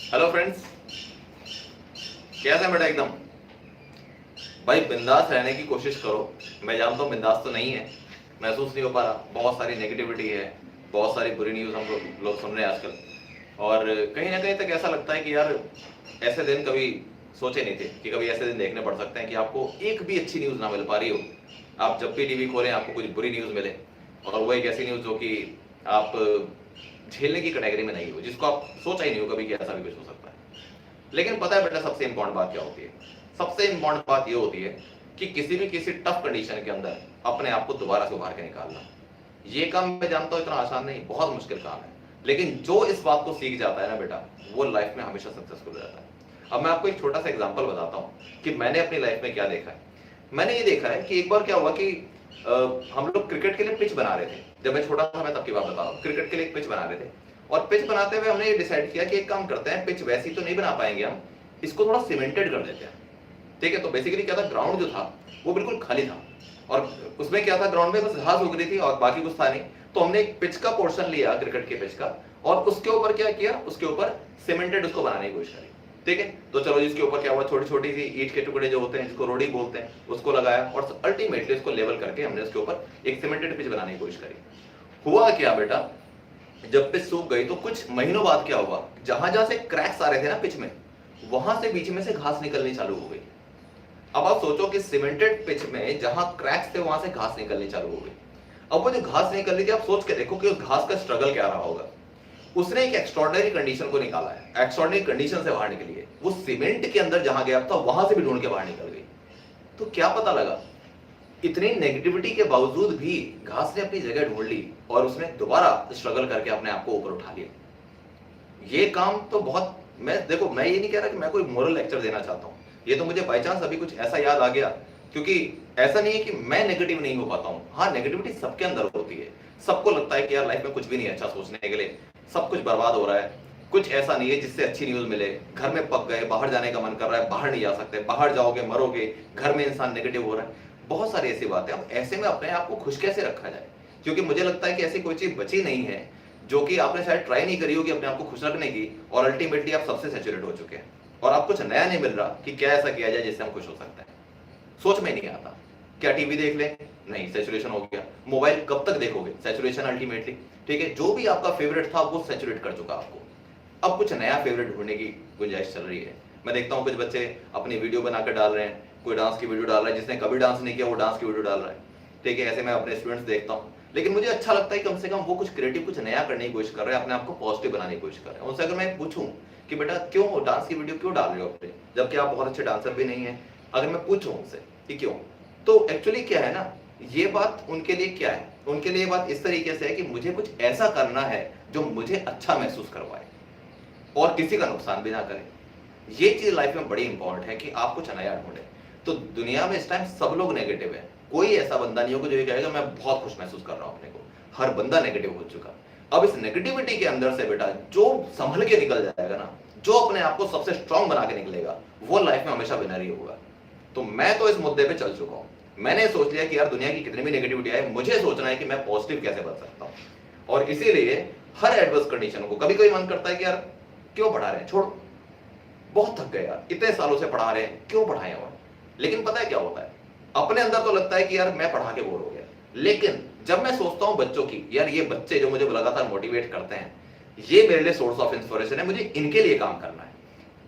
Hello friends, कैसे हैं बेटा? एकदम भाई बिंदास रहने की कोशिश करो। मैं जानता हूँ बिंदास तो नहीं है, महसूस नहीं हो पा रहा। बहुत सारी नेगेटिविटी है, बहुत सारी बुरी न्यूज़ हम लोग सुन रहे हैं आजकल। और कहीं ना कहीं तक ऐसा लगता है कि यार ऐसे दिन कभी सोचे नहीं थे कि कभी ऐसे दिन देखने पड़ सकते हैं कि आपको एक भी अच्छी न्यूज़ ना मिल पा रही हो। आप जब भी टीवी खोलें आपको कुछ बुरी न्यूज़ मिले, और वो एक ऐसी न्यूज़ जो कि आप झेलने की कैटेगरी में नहीं हो, जिसको आप सोचा ही नहीं हो कभी कि ऐसा भी कुछ हो सकता है। लेकिन पता है बेटा, सबसे इंपॉर्टेंट बात क्या होती है? सबसे इंपॉर्टेंट बात ये होती है कि किसी टफ कंडीशन के अंदर अपने आप को दोबारा से उभार के निकालना। ये काम मैं जानता हूं इतना आसान नहीं, बहुत मुश्किल काम है। लेकिन जो इस बात को सीख जाता है ना बेटा, वो लाइफ में हमेशा सक्सेसफुल रहता है। अब मैं आपको एक छोटा सा एग्जांपल बताता हूं कि मैंने अपनी लाइफ में क्या देखा है। मैंने ये देखा है कि एक बार क्या हुआ कि हम लोग क्रिकेट के लिए पिच बना रहे थे। जब मैं छोटा था, मैं तब की बात बता रहा हूँ, क्रिकेट के लिए एक पिच बना रहे थे। और पिच बनाते हुए हमने ये डिसाइड किया कि एक काम करते हैं, पिच वैसी तो नहीं बना पाएंगे हम, इसको थोड़ा सीमेंटेड कर देते हैं। ठीक है, तो बेसिकली क्या था, ग्राउंड जो था वो बिल्कुल खाली था, और उसमें क्या था, ग्राउंड में बस घास उग रही थी और बाकी कुछ था नहीं। तो हमने एक पिच का पोर्शन लिया, क्रिकेट के पिच का, और उसके ऊपर क्या किया, उसके ऊपर सीमेंटेड उसको बनाने की कोशिश करी। ठीक है, तो चलो जिसके ऊपर क्या हुआ, छोटी छोटी सी ईंट के टुकड़े जो होते हैं, जिसको रोड़ी बोलते हैं, उसको लगाया, और अल्टीमेटली उसको लेवल करके हमने उसके ऊपर एक सीमेंटेड पिच बनाने की कोशिश करी। हुआ क्या बेटा, जब पिच सूख गई तो कुछ महीनों बाद क्या हुआ, जहां जहां से क्रैक्स आ रहे थे ना पिच में, वहां से बीच में से घास निकलनी चालू हो गई। अब आप सोचो कि सीमेंटेड पिच में जहां क्रैक्स थे वहां से घास निकलनी चालू हो गई। अब वो जो घास निकल रही थी, आप सोच के देखो कि उस घास का स्ट्रगल क्या रहा होगा। उसने एक एक्स्ट्रॉर्डिनरी कंडीशन को निकाला है, एक्स्ट्रॉर्डिनरी कंडीशन से बाहर निकली है। वो सीमेंट के अंदर जहां गया था वहां से भी ढूंढ के बाहर निकल गई। तो क्या पता लगा, इतनी नेगेटिविटी के बावजूद भी घास ने अपनी जगह ढूंढ ली और उसने दोबारा स्ट्रगल करके अपने आप को ऊपर उठा लिया। ये काम तो बहुत, मैं देखो, मैं ये नहीं कह रहा कि मैं कोई मोरल लेक्चर देना चाहता हूं। ये तो मुझे बाई चांस अभी कुछ ऐसा याद आ गया, क्योंकि ऐसा नहीं है कि मैं नेगेटिव नहीं हो पाता हूं। हाँ, नेगेटिविटी सबके अंदर होती है। सबको लगता है कि यार लाइफ में कुछ भी नहीं है अच्छा सोचने के लिए, सब कुछ बर्बाद हो रहा है, कुछ ऐसा नहीं है जिससे अच्छी न्यूज मिले। घर में पक गए, बाहर जाने का मन कर रहा है, बाहर नहीं जा सकते, बाहर जाओगे मरोगे, घर में इंसान नेगेटिव हो रहा है, बहुत सारी ऐसी बातें। अब ऐसे में अपने आप को खुश कैसे रखा जाए? क्योंकि मुझे लगता है कि ऐसी कोई चीज बची नहीं है जो कि आपने शायद ट्राई नहीं करी होगी अपने आप को खुश रखने की, और अल्टीमेटली आप सबसे सैचुरेट हो चुके हैं और आप कुछ नया नहीं मिल रहा कि क्या ऐसा किया जाए जिससे हम खुश हो सकते हैं। सोच में नहीं आता। क्या टीवी देख लें? नहीं, सैचुरेशन हो गया। मोबाइल कब तक देखोगे? Saturation ultimately. ठीक है, जो भी आपका फेवरेट था वो सैचुरेट कर चुका आपको। अब कुछ नया फेवरेट ढूंढने की गुंजाइश चल रही है। मैं देखता हूँ कुछ बच्चे अपनी वीडियो बनाकर डाल रहे हैं, कोई डांस की वीडियो डाल रहा है, जिसने कभी डांस नहीं किया वो डांस की वीडियो डाल रहा है। ठीक है, ऐसे मैं अपने स्टूडेंट्स देखता हूँ। लेकिन मुझे अच्छा लगता है कम से कम वो कुछ क्रिएटिव, कुछ नया करने की कोशिश कर रहे हैं, अपने आप को पॉजिटिव बनाने की कोशिश कर रहे हैं। उनसे अगर मैं पूछूं कि बेटा क्यों डांस की वीडियो क्यों डाल रहे हो अपने, जबकि आप बहुत अच्छे डांसर भी नहीं है, अगर मैं पूछूं उनसे कि क्यों, तो एक्चुअली क्या है ना, ये बात उनके लिए क्या है, उनके लिए बात इस तरीके से है कि मुझे कुछ ऐसा करना है जो मुझे अच्छा महसूस करवाए और किसी का नुकसान भी ना करे। ये चीज लाइफ में बड़ी इंपॉर्टेंट है कि आप कुछ नया ढूंढे। तो दुनिया में इस टाइम सब लोग नेगेटिव है, कोई ऐसा बंदा नहीं होगा जो ये कहेगा मैं बहुत खुश महसूस कर रहा हूं अपने को। हर बंदा नेगेटिव हो चुका। अब इस नेगेटिविटी के अंदर से बेटा जो संभल के निकल जाएगा ना, जो अपने आप को सबसे स्ट्रांग बना के निकलेगा, वो लाइफ में हमेशा विनर ही होगा। तो मैं तो इस मुद्दे पे चल चुका हूं। मैंने सोच लिया कि यार दुनिया की कितनी भी नेगेटिविटी आए, मुझे सोचना है कि मैं पॉजिटिव कैसे बन सकता हूं। और इसीलिए हर एडवर्स कंडीशन को, कभी कभी मन करता है कि यार क्यों पढ़ा रहे हैं, छोड़, बहुत थक गए यार, इतने सालों से पढ़ा रहे हैं, क्यों पढ़ाएं और। लेकिन पता है क्या होता है, अपने अंदर तो लगता है कि यार मैं पढ़ा के बोर हो गया। लेकिन जब मैं सोचता हूं बच्चों की, यार ये बच्चे जो मुझे लगातार मोटिवेट करते हैं, ये मेरे लिए सोर्स ऑफ इंस्पिरेशन है, मुझे इनके लिए काम करना है,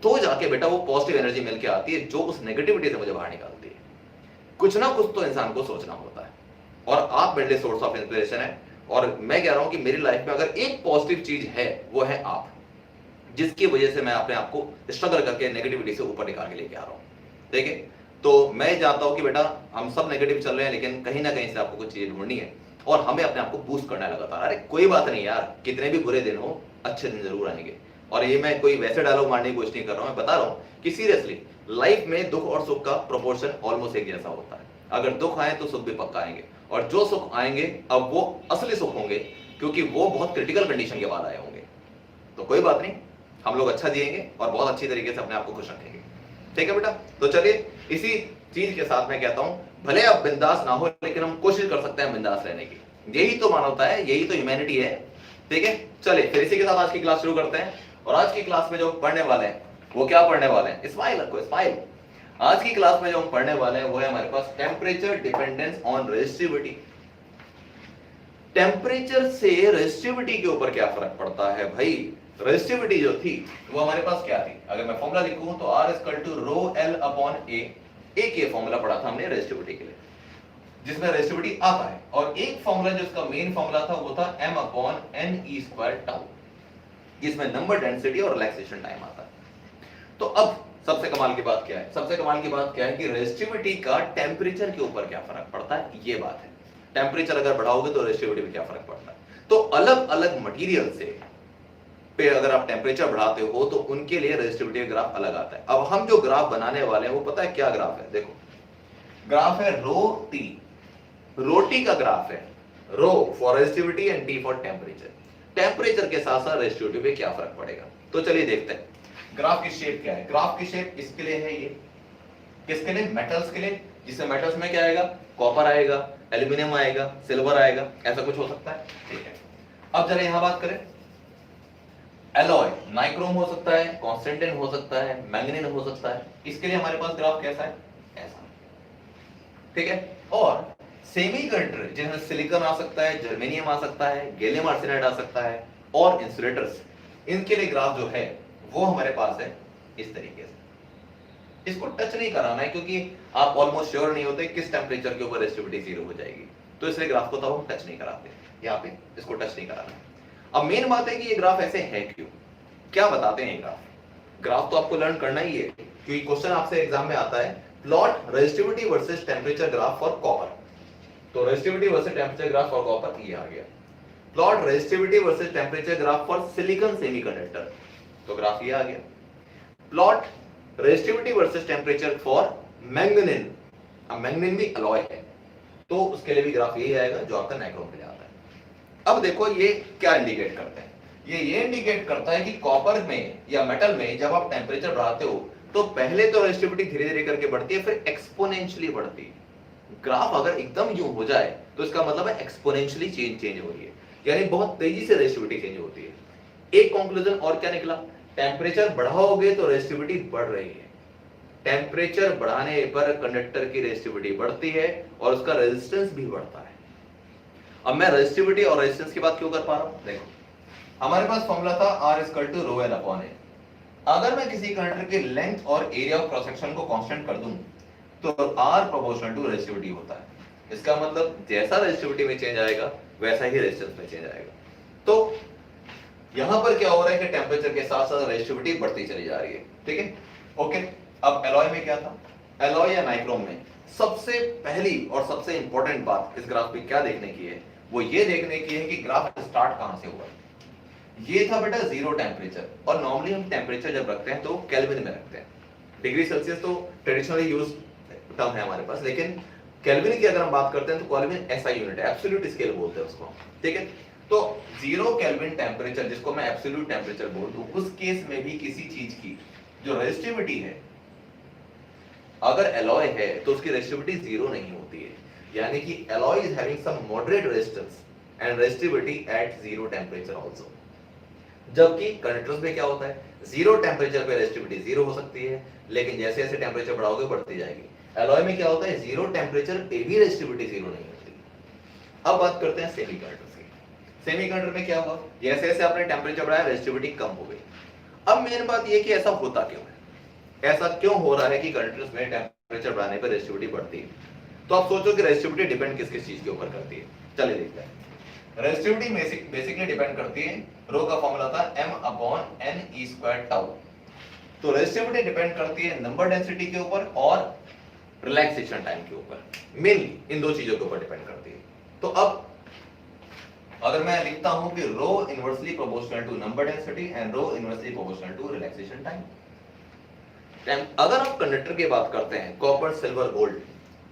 तो जाके बेटा वो पॉजिटिव एनर्जी मिलकर आती है जो उस नेगेटिविटी से मुझे बाहर निकालती है। कुछ ना कुछ तो इंसान को सोचना होता है, और आप मेरे लिए सोर्स ऑफ इंस्पिरेशन है। और मैं कह रहा हूं कि मेरी लाइफ में अगर एक पॉजिटिव चीज है वो है आप, जिसकी वजह से मैं अपने आप को स्ट्रगल करके नेगेटिविटी से ऊपर निकाल के लेके आ रहा हूं। ठीक है, तो मैं चाहता हूं कि बेटा हम सब नेगेटिव चल रहे हैं, लेकिन कहीं ना कहीं से आपको कुछ चीजें ढूंढनी है और हमें अपने आप को बूस्ट करना है लगातार। अरे कोई बात नहीं यार, कितने भी बुरे दिन हो, अच्छे दिन जरूर आएंगे। और ये मैं कोई वैसे डायलॉग मारने की कोशिश नहीं कर रहा हूं, मैं बता रहा हूं कि सीरियसली लाइफ में दुख और सुख का प्रोपोर्शन ऑलमोस्ट एक जैसा होता है। अगर दुख आए तो सुख भी पक्का आएंगे, और जो सुख आएंगे अब वो असली सुख होंगे, क्योंकि वो बहुत क्रिटिकल कंडीशन के बाद आए होंगे। तो कोई बात नहीं, हम लोग अच्छा जिएंगे और बहुत अच्छी तरीके से अपने आप को खुश रखेंगे। ठीक है बेटा, तो चलिए इसी चीज के साथ मैं कहता हूं, भले आप बिंदास ना हो, लेकिन हम कोशिश कर सकते हैं बिंदास रहने की। यही तो मानवता है, यही तो ह्यूमैनिटी है। ठीक है, चलिए फिर इसी के साथ आज की क्लास शुरू करते हैं। और आज की क्लास में जो पढ़ने वाले हैं वो क्या पढ़ने वाले हैं, स्माइल रखो, स्माइल। आज की क्लास में जो हम पढ़ने वाले हैं वो है हमारे पास temperature dependence on resistivity. Temperature से रेजिस्टिविटी के ऊपर क्या फर्क पड़ता है भाई। रेजिस्टिविटी जो थी वो हमारे पास क्या थी, अगर मैं फॉर्मूला लिखूं तो R = ρl अपॉन A। एक ये फॉर्मूला पढ़ा था हमने रेजिस्टिविटी के लिए जिसमें रेजिस्टिविटी आता है, और एक फॉर्मूला जो इसका मेन फॉर्मूला था वो था m/ne² टाउ, जिसमें नंबर डेंसिटी और रिलैक्सेशन टाइम आता है। तो अब सबसे कमाल की बात क्या है, सबसे कमाल की बात क्या है कि रेजिस्टिविटी का टेम्परेचर के ऊपर क्या फर्क पड़ता है, ये बात है। टेम्परेचर अगर बढ़ाओगे तो रेजिस्टिविटी में क्या फर्क पड़ता है। तो अलग अलग मटेरियल से पे अगर आप टेम्परेचर बढ़ाते हो तो उनके लिए रेजिस्टिविटी का ग्राफ अलग आता है। अब हम जो ग्राफ बनाने वाले हैं वो पता है क्या ग्राफ है, देखो ग्राफ है ρT, रोटी का ग्राफ है, rho for resistivity and t for temperature. Temperature के साथ साथ रेजिस्टिविटी पे क्या फर्क पड़ेगा, तो चलिए देखते हैं ग्राफ की शेप क्या है। ग्राफ की शेप इसके लिए है, ये किसके लिए, मेटल्स के लिए, जिसमें मेटल्स में क्या आएगा, कॉपर आएगा, एल्यूमिनियम आएगा, सिल्वर आएगा, ऐसा कुछ हो सकता है, ठीक है। अब जरा यहां बात करें, एलॉय नाइक्रोम हो सकता है, कॉन्स्टेंटिन हो सकता है, मैंगनीज हो सकता है, इसके लिए हमारे पास ग्राफ कैसा है, ऐसा, ठीक है। और सेमीकंडक्टर जिसमें सिलिकॉन आ सकता है, जर्मेनियम आ सकता है, गैलियम आर्सेनाइड आ सकता है, और इंसुलेटर्स, इनके लिए ग्राफ जो है वो हमारे पास है इस तरीके से। इसको टच नहीं कराना है क्योंकि आप ऑलमोस्ट श्योर नहीं होते किस टेम्परेचर के ऊपर रेजिस्टिविटी 0 हो जाएगी, तो इसलिए ग्राफ को तो हम टच नहीं कराते, यहाँ पे इसको टच नहीं कराना। अब मेन बात है कि ये ग्राफ ऐसे है क्यों, क्या बताते हैं ये ग्राफ। ग्राफ तो आपको लर्न करना ही है क्योंकि क्वेश्चन आपसे एग्जाम में आता है, plot resistivity versus temperature graph for copper. तो resistivity versus temperature graph for copper ये आ गया। Plot resistivity versus temperature graph for silicon semiconductor, तो ग्राफ ये आ गया। Plot resistivity versus temperature for manganese, अब मैंगनीज भी अलॉय है तो उसके लिए भी ग्राफ यही आएगा जो आपका नाइक्रोम पे आता है। अब देखो ये क्या इंडिकेट करते हैं, ये इंडिकेट करता है कि कॉपर में या मेटल में जब आप टेम्परेचर बढ़ाते हो तो पहले तो रेजिस्टिविटी धीरे धीरे करके बढ़ती है, फिर एक्सपोनेंशियली बढ़ती है। ग्राफ अगर एकदम यूं हो जाए तो इसका मतलब है एक्सपोनेंशियली चेंज हो रही है, यानी बहुत तेजी से रेजिस्टिविटी चेंज होती है। एक कंक्लूजन और क्या निकला, टेम्परेचर बढ़ाओगे तो रेजिस्टिविटी बढ़ रही है, टेम्परेचर बढ़ाने पर कंडक्टर की रेजिस्टिविटी बढ़ती है और उसका रेजिस्टेंस भी बढ़ता है। अब मैं रेजिस्टिविटी और रेजिस्टेंस की बात क्यों कर पा रहा हूं, देखो हमारे पास फॉर्मूला था R = ρl अपॉन A। अगर मैं किसी कंडक्टर की लेंथ और एरिया ऑफ क्रॉस सेक्शन को कांस्टेंट कर दूं तो R प्रोपोर्शनल टू रेजिस्टिविटी होता है। इसका मतलब जैसा रेजिस्टिविटी में चेंज आएगा वैसा ही रेजिस्टेंस में चेंज आएगा। तो यहां पर क्या हो रहा है कि टेम्परेचर के साथ साथ रेजिस्टिविटी बढ़ती चली जा रही है, ठीक है, ओके। अब एलॉय में क्या था, एलॉय या नाइक्रोम में सबसे पहली और सबसे इंपॉर्टेंट बात इस ग्राफ पे क्या देखने की है, वो ये देखने की है कि ग्राफ स्टार्ट कहां से हुआ। ये था बेटा 0 टेम्परेचर, और नॉर्मली हम टेम्परेचर जब रखते हैं तो केल्विन में रखते हैं। डिग्री सेल्सियस तो ट्रेडिशनली यूज टर्म है हमारे पास, लेकिन केल्विन की अगर हम बात करते हैं तो केल्विन ऐसा यूनिट है, एब्सोल्यूट स्केल बोलते हैं उसको, ठीक है। तो 0 केल्विन टेम्परेचर जिसको मैं एब्सोल्यूट टेम्परेचर बोल दूं, उस केस में भी किसी चीज की जो रेजिस्टिविटी है, अगर एलॉय है तो उसकी रेजिस्टिविटी 0 नहीं होती है, यानी कि alloy is having some moderate resistance and resistivity at 0 temperature also. जबकि कंडक्टर्स में क्या होता है, 0 टेम्परेचर पे रेजिस्टिविटी 0 हो सकती है, लेकिन जैसे जैसे टेम्परेचर बढ़ाओगे बढ़ती जाएगी। एलॉय में क्या होता है, 0 टेम्परेचर पे भी रेजिस्टिविटी 0 नहीं होती। अब बात करते हैं सेमीकंडक्टर की। सेमीकंडक्टर में क्या हुआ, जैसे जैसे आपने टेम्परेचर बढ़ाया रेजिस्टिविटी कम हो गई। अब मेन बात ये कि ऐसा होता क्यों है, ऐसा क्यों हो रहा है कि कंडक्टर्स में टेम्परेचर बढ़ाने पर रेजिस्टिविटी बढ़ती है। तो आप सोचो कि रेजिस्टिविटी डिपेंड किस किस चीज के ऊपर करती है, चलिए देखते हैं। रेजिस्टिविटी बेसिकली डिपेंड करती है, रो का फॉर्मूला था m/ne² टाउ। तो रेजिस्टिविटी डिपेंड करती है नंबर डेंसिटी के ऊपर और रिलैक्सेशन टाइम के ऊपर, मेनली इन दो चीजों के ऊपर डिपेंड करती है। तो अब अगर मैं लिखता हूं कि rho inversely proportional to number density and rho inversely proportional to relaxation time. अगर आप कंडक्टर की बात करते हैं, कॉपर, सिल्वर, गोल्ड,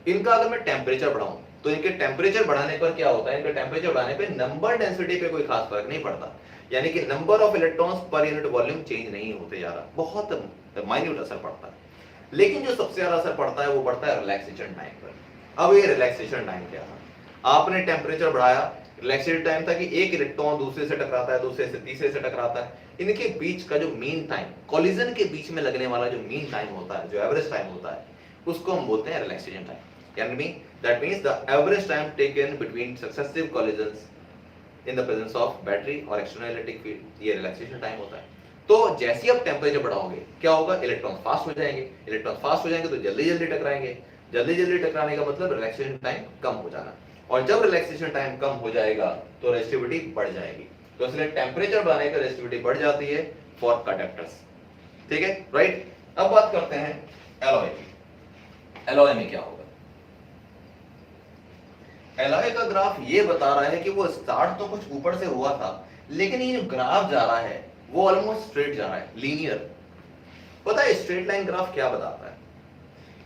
इनका अगर मैं टेम्परेचर बढ़ाऊं तो इनके टेम्परेचर बढ़ाने पर क्या होता है, इनके टेम्परेचर बढ़ाने पर नंबर डेंसिटी पे कोई खास फर्क नहीं पड़ता, यानी कि number of electrons per unit volume change नहीं होते जा रहा, बहुत माइन्यूट असर पड़ता है। लेकिन जो सबसे ज्यादा असर पड़ता है वो पड़ता है रिलैक्सेशन टाइम पर। अब ये रिलैक्सेशन टाइम क्या था, आपने टेम्परेचर बढ़ाया, रिलैक्सेशन टाइम था कि एक इलेक्ट्रॉन दूसरे से टकराता है, दूसरे से तीसरे से टकराता है, इनके बीच का जो मीन टाइम, कोलिजन के बीच में लगने वाला जो मीन टाइम होता है, जो एवरेज टाइम होता है, उसको हम बोलते हैं रिलैक्सेशन टाइम। यानी that means the average time taken between successive collisions in the presence of battery और एक्सटर्नल इलेक्ट्रिक फील्ड, ये रिलैक्सेशन टाइम होता है। तो जैसे ही आप टेम्परेचर बढ़ाओगे क्या होगा, इलेक्ट्रॉन फास्ट हो जाएंगे, इलेक्ट्रॉन फास्ट हो जाएंगे तो जल्दी जल्दी टकराएंगे, जल्दी जल्दी टकराने का मतलब रिलैक्सेशन टाइम कम हो जाना, और जब रिलैक्सेशन टाइम कम हो जाएगा तो रेजिस्टिविटी बढ़ जाएगी। तो इसलिए टेम्परेचर बढ़ाने पर रेजिस्टिविटी बढ़ जाती है फॉर कंडक्टर्स। ठीक है, राइट। अब बात करते हैं एलॉय की। एलॉय में क्या होगा, एलॉय का ग्राफ ये बता रहा है कि वो स्टार्ट तो कुछ ऊपर से हुआ था, लेकिन ये जो ग्राफ जा रहा है वो ऑलमोस्ट स्ट्रेट जा रहा है, लीनियर। पता है स्ट्रेट लाइन ग्राफ क्या बताता है?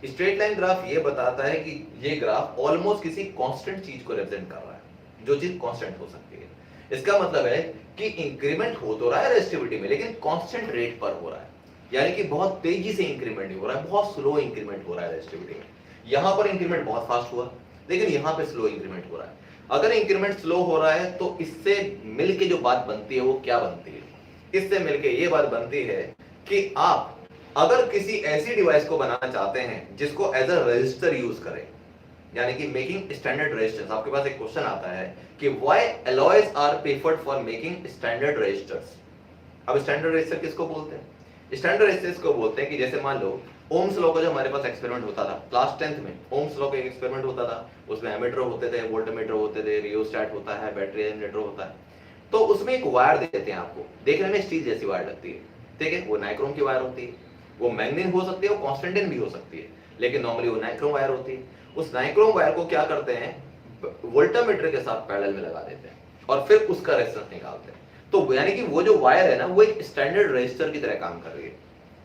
स्ट्रेट लाइन ग्राफ ये बताता है कि ये ग्राफ ऑलमोस्ट किसी कांस्टेंट चीज को रिप्रेजेंट कर रहा है, जो चीज कांस्टेंट हो सकती है। इसका मतलब है कि इंक्रीमेंट हो तो रहा है रेजिस्टिविटी में, लेकिन कांस्टेंट रेट पर हो रहा है, यानी कि बहुत तेजी से इंक्रीमेंट नहीं हो रहा है, बहुत स्लो इंक्रीमेंट हो रहा है रेजिस्टिविटी में। यहां पर इंक्रीमेंट बहुत फास्ट हुआ, लेकिन यहां पे स्लो इंक्रीमेंट हो रहा है। अगर इंक्रीमेंट स्लो हो रहा है तो इससे मिलके जो बात बनती है वो क्या बनती है? इससे मिलके ये बात बनती है कि आप अगर किसी ऐसी डिवाइस को बनाना चाहते हैं जिसको एज अ रजिस्टर यूज करें, यानी कि मेकिंग स्टैंडर्ड रजिस्टर्स, आपके पास एक क्वेश्चन आता है कि why alloys are preferred for making standard resistors. अब स्टैंडर्ड रजिस्टर किसको बोलते हैं? स्टैंडर्ड रजिस्टर्स को बोलते हैं कि जैसे मान लो ओम्स लॉ का जो हमारे पास एक्सपेरिमेंट होता था क्लास 10th में, ओम्स लॉ का एक एक्सपेरिमेंट होता था, उसमें एमीटर होते थे, वोल्टमीटर होते थे, रियोस्टैट होता है, बैटरी जनरेटर होता है। तो उसमें एक वायर देते हैं आपको, देखने में स्टील जैसी वायर लगती है, ठीक है, वो नाइक्रोम की वायर होती है, वो मैग्नीन हो सकती है, वो कॉन्स्टेंटिन भी हो सकती है, लेकिन नॉर्मली वो नाइक्रोम वायर होती है। उस नाइक्रोम वायर को क्या करते हैं, वोल्टामीटर के साथ पैरेलल में लगा देते हैं और फिर उसका रेजिस्टेंस निकालते हैं। तो यानी कि वो जो वायर है ना, वो एक स्टैंडर्ड रजिस्टर की तरह काम कर रही है।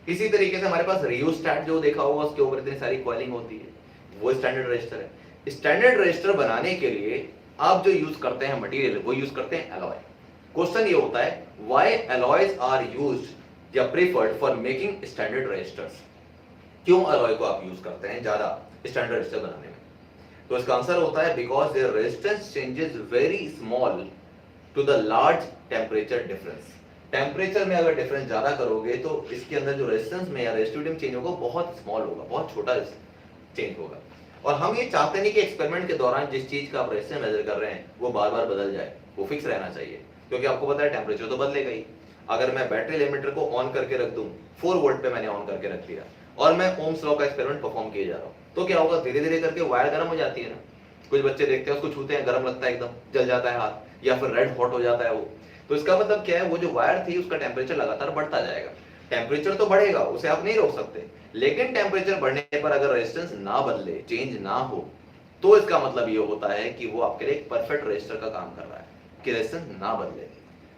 इसी तरीके से हमारे पास रियोस्टैट जो देखा होगा, उसके ऊपर इतनी सारी कॉइलिंग होती है, वो स्टैंडर्ड रजिस्टर है। स्टैंडर्ड रजिस्टर बनाने के लिए आप जो यूज करते हैं मटेरियल, वो यूज करते हैं एलॉय। क्वेश्चन ये होता है व्हाई एलॉयज आर यूज्ड या preferred for making standard resistors, क्यों एलॉय को आप यूज करते हैं ज्यादा स्टैंडर्ड रजिस्टर बनाने में? तो इसका आंसर होता है because there resistance changes very small to the large temperature difference. Temperature में अगर डिफरेंस ज्यादा करोगे तो इसके अंदर जो रेजिस्टेंस में या रेजिस्टिविटी में चेंज होगा बहुत स्मॉल होगा, बहुत छोटा चेंज होगा। और हम ये चाहते नहीं कि एक्सपेरिमेंट के दौरान जिस चीज का आप रेजिस्टेंस मेजर कर रहे हैं वो बार बार बदल जाए, वो फिक्स रहना चाहिए, क्योंकि आपको पता है टेम्परेचर तो बदलेगा ही। अगर मैं बैटरी लिमिटर को ऑन करके रख दूं, 4 वोल्ट पे मैंने ऑन करके रख दिया और मैं ओम्स लॉ का एक्सपेरिमेंट परफॉर्म किए जा रहा हूं, तो क्या होगा, धीरे धीरे करके वायर गर्म हो जाती है ना। कुछ बच्चे देखते हैं, उसको छूते हैं, गर्म लगता है, एकदम जल जाता है हाथ, या फिर रेड हॉट हो जाता है वो। तो इसका मतलब क्या है, वो जो वायर थी उसका टेम्परेचर लगातार बढ़ता जाएगा। टेम्परेचर तो बढ़ेगा, उसे आप नहीं रोक सकते, लेकिन टेम्परेचर बढ़ने पर अगर रेजिस्टेंस ना बदले, चेंज ना हो, तो इसका मतलब ये होता है कि वो आपके लिए एक परफेक्ट रेजिस्टर का काम कर रहा है, कि रेजिस्टेंस ना बदले।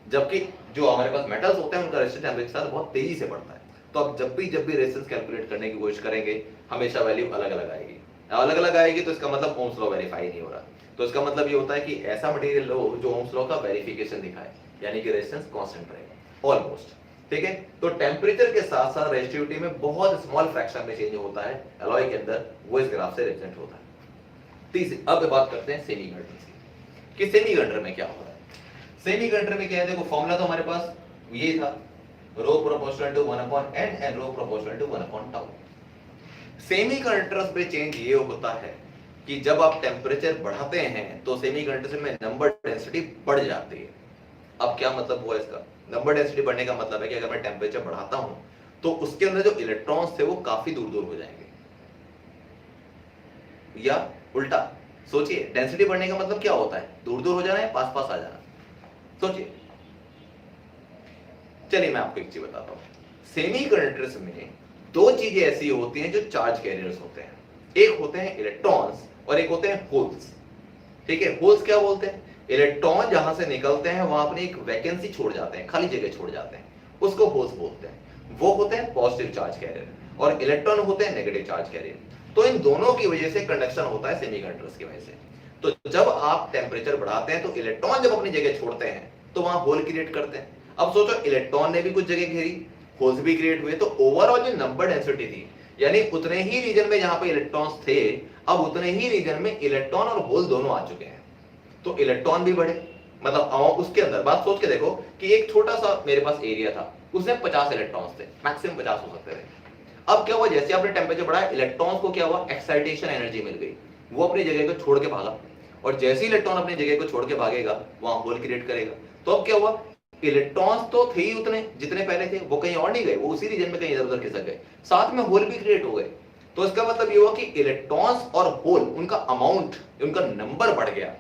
जबकि जो हमारे पास मेटल्स होते हैं उनका रेजिस्टेंस टेम्परेचर के साथ बहुत तेजी से बढ़ता है। तो आप जब भी रेजिस्टेंस कैलकुलेट करने की कोशिश करेंगे, हमेशा वैल्यू अलग अलग आएगी। अलग अलग आएगी तो इसका मतलब ओम्स लॉ वेरीफाई नहीं हो रहा। तो इसका मतलब ये होता है कि ऐसा मटेरियल लो जो ओम्स लॉ का वेरिफिकेशन दिखाए, यानी कि रेजिस्टेंस कांस्टेंट रहेगा ऑलमोस्ट। ठीक है, तो टेम्परेचर के साथ साथ रेजिस्टिविटी में बहुत स्मॉल फ्रैक्शन में चेंज होता है एलॉय के अंदर, वो इस ग्राफ से रिप्रेजेंट होता है। तीसरी, अब बात करते हैं सेमीकंडक्टर की, कि सेमीकंडक्टर में क्या हो रहा है। सेमीकंडक्टर में क्या है, देखो फॉर्मूला तो हमारे पास ये था, rho proportional to 1/n and rho proportional to 1/τ। Semiconductors में चेंज ये होता है कि जब आप टेम्परेचर बढ़ाते हैं तो सेमीकंडक्टर में नंबर डेंसिटी बढ़ जाती है। अब क्या मतलब हुआ इसका, नंबर डेंसिटी बढ़ने का मतलब है कि अगर मैं टेम्परेचर बढ़ाता हूं तो उसके अंदर जो इलेक्ट्रॉन्स थे वो काफी दूर दूर हो जाएंगे, या उल्टा सोचिए, डेंसिटी बढ़ने का मतलब क्या होता है, दूर दूर हो जाना है, पास पास आ जाना। सोचिए, चलिए मैं आपको एक चीज बताता हूं। सेमीकंडक्टर्स में दो चीजें ऐसी होती हैं जो चार्ज कैरियर्स होते हैं, एक होते हैं इलेक्ट्रॉन्स और एक होते हैं होल्स। ठीक है, होल्स क्या बोलते हैं, इलेक्ट्रॉन जहां से निकलते हैं वहां अपनी एक वैकेंसी छोड़ जाते हैं, खाली जगह छोड़ जाते हैं, उसको होल्स बोलते हैं। वो होते हैं पॉजिटिव चार्ज कैरियर और इलेक्ट्रॉन होते हैं नेगेटिव चार्ज कैरियर। तो इन दोनों की वजह से कंडक्शन होता है सेमीकंडक्टर्स की वजह से। तो जब आप टेम्परेचर बढ़ाते हैं तो इलेक्ट्रॉन जब अपनी जगह छोड़ते हैं तो वहां होल क्रिएट करते हैं। अब सोचो, इलेक्ट्रॉन ने भी कुछ जगह घेरी, होल्स भी क्रिएट हुए, तो ओवरऑल जो नंबर डेंसिटी थी, यानी उतने ही रीजन में जहां पे इलेक्ट्रॉन्स थे, अब उतने ही रीजन में इलेक्ट्रॉन और होल दोनों आ चुके हैं। तो इलेक्ट्रॉन भी बढ़े, मतलब उसके अंदर बात सोच के देखो कि एक छोटा सा मेरे पास एरिया था, उसमें 50 इलेक्ट्रॉन्स थे, मैक्सिमम 50 हो सकते थे। अब क्या हुआ, जैसे आपने टेम्परेचर बढ़ाया, इलेक्ट्रॉन्स को क्या हुआ, एक्साइटेशन एनर्जी मिल गई, वो अपनी जगह को छोड़ के भागा, और जैसे ही इलेक्ट्रॉन अपनी जगह को छोड़ के भागेगा वहां होल क्रिएट करेगा। तो अब क्या हुआ, इलेक्ट्रॉन्स तो थे ही उतने जितने पहले थे, वो कहीं और नहीं गए, वो उसी रीजन में कहीं इधर उधर खिसक गए, साथ में होल भी क्रिएट हो गए। तो इसका मतलब ये हुआ कि इलेक्ट्रॉन्स और होल, उनका अमाउंट, उनका नंबर बढ़ गया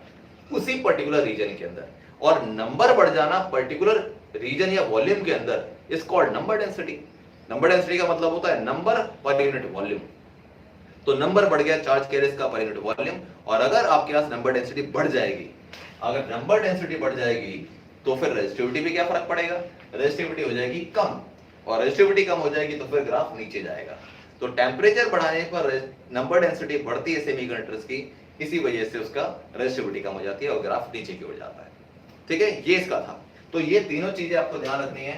उसी पर्टिकुलर रीजन के अंदर, और नंबर बढ़ जाना पर्टिकुलर रीजन या वॉल्यूम के अंदर is called number density. Number density का मतलब होता है नंबर पर यूनिट वॉल्यूम। तो नंबर बढ़ गया चार्ज कैरियर्स का पर यूनिट वॉल्यूम, और अगर आपके पास नंबर डेंसिटी बढ़ जाएगी, अगर नंबर डेंसिटी बढ़ जाएगी तो फिर रेजिस्टिविटी पे क्या फर्क पड़ेगा, रेजिस्टिविटी हो जाएगी कम, और रेजिस्टिविटी कम हो जाएगी तो फिर ग्राफ नीचे जाएगा। तो टेम्परेचर बढ़ाने पर नंबर डेंसिटी बढ़ती है सेमीकंडक्टर्स की, इसी वजह से उसका रेजिस्टिविटी कम हो जाती है और ग्राफ नीचे की ओर जाता है। ठीक है, ये इसका था। तो ये तीनों चीजें आपको ध्यान रखनी है,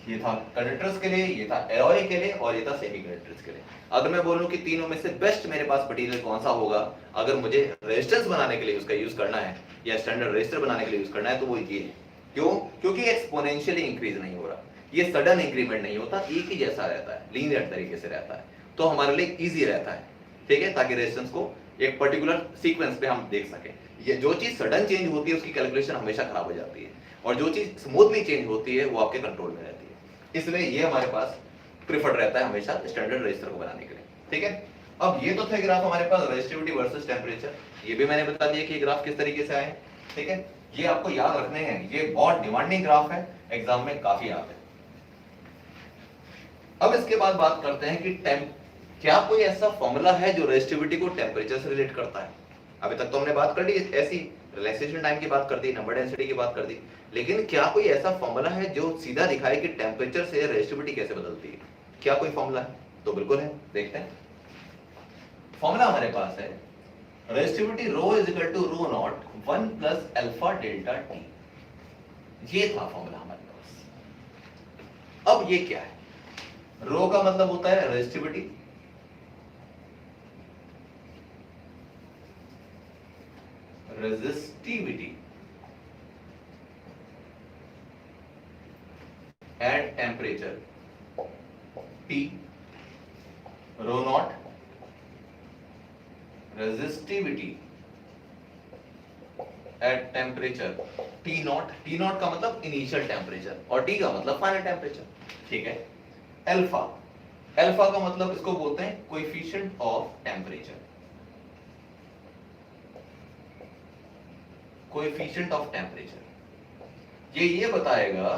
ये था कंडक्टर्स के लिए, ये था एलॉय के लिए, और ये था सेमीकंडक्टर्स के लिए। अगर मैं बोलूं कि तीनों में से बेस्ट मेरे पास मटेरियल कौन सा होगा अगर मुझे रेजिस्टेंस बनाने के लिए उसका यूज करना है या स्टैंडर्ड रेजिस्टर बनाने के लिए यूज करना है, तो वो ये है। क्यों? क्योंकि एक्सपोनेंशियली इंक्रीज नहीं हो रहा, ये सडन इंक्रीमेंट नहीं होता, एक ही जैसा रहता है, लीनियर तरीके से रहता है, तो हमारे लिए इजी रहता है। ठीक है, ताकि रेजिस्टेंस को एक पर्टिकुलर सीक्वेंस पे हम देख सकें। ये जो चीज सडन चेंज होती है उसकी कैलकुलेशन हमेशा खराब हो जाती है, और जो चीज स्मूथली चेंज होती है वो आपके कंट्रोल में रहती है। इसलिए ये हमारे पास प्रिफर्ड रहता है हमेशा स्टैंडर्ड रजिस्टर को बनाने के लिए। ठीक है, अब ये तो थे ग्राफ हमारे पास रेजिस्टिविटी वर्सेस टेम्परेचर, ये भी मैंने बता दिया कि ये ग्राफ किस तरीके से आए। ठीक है, ये आपको याद रखने हैं, ये बहुत डिमांडिंग ग्राफ है, एग्जाम में काफी आते हैं। अब इसके बाद बात करते हैं कि क्या कोई ऐसा फॉर्मूला है जो रेजिस्टिविटी को टेम्परेचर से रिलेट करता है। अभी तक तो हमने बात कर ली ऐसी रिलैक्सेशन टाइम की बात कर दी, नंबर डेंसिटी की बात कर दी, लेकिन क्या कोई ऐसा फॉर्मूला है जो सीधा दिखाए कि टेम्परेचर से रेजिस्टिविटी कैसे बदलती है? क्या कोई फॉर्मूला है? तो बिल्कुल है, देखते हैं। फॉर्मूला हमारे पास है resistivity rho is equal to rho naught 1 plus alpha delta T. ये था फॉर्मूला हमारे पास। अब ये क्या है? रो का मतलब होता है resistivity, at temperature T, rho naught resistivity at temperature T naught। T naught का मतलब इनिशियल टेम्परेचर और T का मतलब फाइनल टेम्परेचर। ठीक है, अल्फा, अल्फा का मतलब इसको बोलते हैं coefficient of temperature, coefficient of temperature. ये बताएगा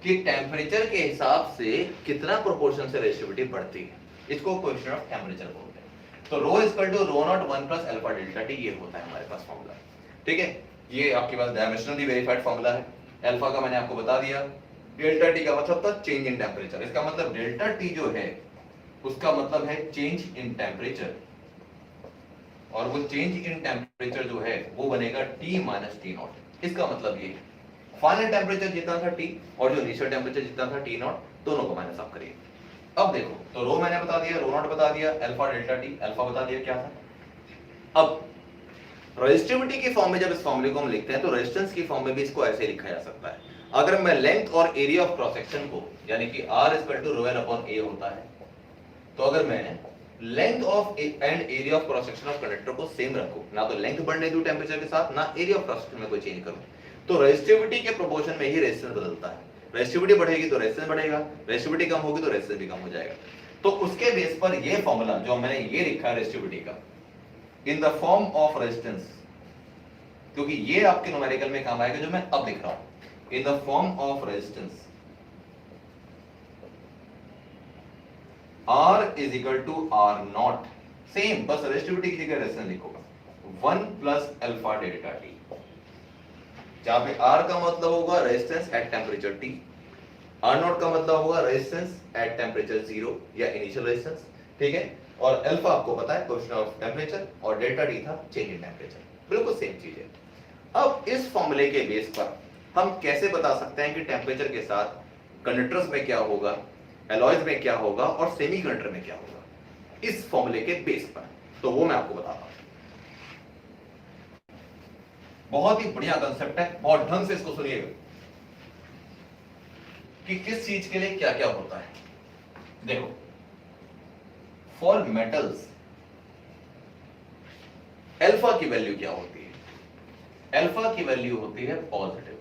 कि टेम्परेचर के हिसाब से कितना प्रोपोर्शन से रेजिस्टिविटी बढ़ती है, इसको कोएफिशिएंट ऑफ टेम्परेचर बोलते हैं। तो rho equal to rho naught 1 plus alpha delta T, ये होता है हमारे पास फॉर्मूला। ठीक है, ये आपके पास डायमेंशनली वेरीफाइड फॉर्मूला है। अल्फा का मैंने आपको बता दिया, डेल्टा टी का मतलब था चेंज इन टेम्परेचर, इसका मतलब डेल्टा टी जो है उसका मतलब है चेंज इन टेम्परेचर, और वो चेंज इन टेम्परेचर जो है वो बनेगा T माइनस टी नॉट। इसका मतलब ये फाइनल टेम्परेचर जितना था T और जो इनिशियल टेम्परेचर जितना था T नॉट, दोनों को माइनस आप करिए। अब देखो, तो रो मैंने बता दिया, रो नॉट बता दिया, अल्फा डेल्टा टी, अल्फा बता दिया क्या था। अब रेजिस्टिविटी की फॉर्म में जब इस फॉर्मूले को हम लिखते हैं तो रेजिस्टेंस की फॉर्म में भी इसको ऐसे लिखा जा सकता है। अगर मैं लेंथ और एरिया ऑफ क्रॉस सेक्शन को, यानी कि R equal to rho L upon A होता है, तो अगर मैं length of and area of cross section of conductor को सेम रखूं, ना तो लेंथ बढ़ने दूं टेम्परेचर के साथ, ना एरिया ऑफ क्रॉस सेक्शन में कोई चेंज करूं, तो रेजिस्टिविटी के प्रोपोर्शन में ही रेजिस्टेंस बदलता है। रेजिस्टिविटी बढ़ेगी तो रेजिस्टेंस बढ़ेगा, रेजिस्टिविटी कम होगी तो रेजिस्टेंस भी कम हो जाएगा। तो उसके बेस पर ये फॉर्मूला जो मैंने ये लिखा है रेजिस्टिविटी का इन द फॉर्म ऑफ रेजिस्टेंस, क्योंकि ये आपके न्यूमेरिकल में काम आएगा जो मैं अब लिख रहा हूं, in the form of resistance R is equal to R naught, same, बस रेजिस्टिविटी की जगह रेजिस्टेंस लिखोगा 1 प्लस अल्फा डेल्टा टी, जहां पे R का मतलब होगा resistance at temperature T, R naught का मतलब होगा रेजिस्टेंस एट टेम्परेचर 0 या इनिशियल रेजिस्टेंस। ठीक है, और अल्फा आपको पता है कोएफिशिएंट ऑफ टेम्परेचर, और डेल्टा टी था चेंज इन टेम्परेचर, बिल्कुल सेम चीज है। अब इस फॉर्मूले के बेस पर हम कैसे बता सकते हैं कि टेम्परेचर के साथ कंडक्टर्स में क्या होगा, एलॉयज में क्या होगा और सेमीकंडक्टर में क्या होगा, इस फॉर्मूले के बेस पर, तो वो मैं आपको बताता हूं। बहुत ही बढ़िया कंसेप्ट है, बहुत ढंग से इसको सुनिएगा कि किस चीज के लिए क्या क्या होता है। देखो, फॉर मेटल्स अल्फा की वैल्यू क्या होती है? अल्फा की वैल्यू होती है पॉजिटिव।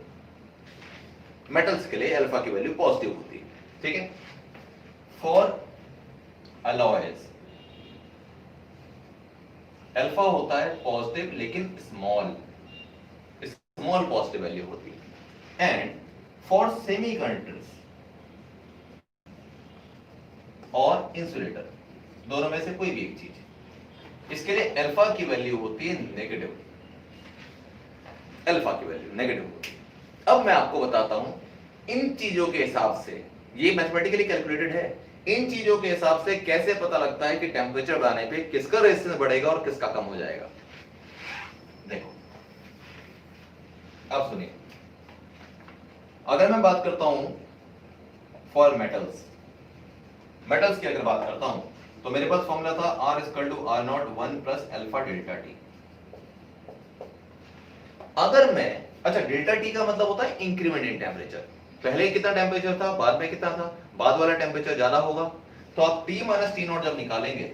मेटल्स के लिए अल्फा की वैल्यू पॉजिटिव होती है, ठीक है। फॉर अलॉयज अल्फा होता है पॉजिटिव लेकिन स्मॉल पॉजिटिव वैल्यू होती है। एंड फॉर सेमीकंडक्टर्स और इंसुलेटर, दोनों में से कोई भी एक चीज, इसके लिए अल्फा की वैल्यू होती है नेगेटिव। अल्फा की वैल्यू नेगेटिव होती है। अब मैं आपको बताता हूं इन चीजों के हिसाब से, ये मैथमेटिकली कैलकुलेटेड है, इन चीजों के हिसाब से कैसे पता लगता है कि टेम्परेचर बढ़ाने पे किसका रेजिस्टेंस बढ़ेगा और किसका कम हो जाएगा। देखो, अब सुनिए, अगर मैं बात करता हूं फॉर मेटल्स की अगर बात करता हूं तो मेरे पास फॉर्मूला था R equal to R naught 1 plus alpha delta t. अगर मैं, अच्छा डेल्टा टी का मतलब होता है इंक्रीमेंट इन टेम्परेचर, पहले कितना टेम्परेचर था, बाद में कितना था, बाद वाला टेम्परेचर ज्यादा होगा, तो आप T माइनस टी नॉट जब निकालेंगे,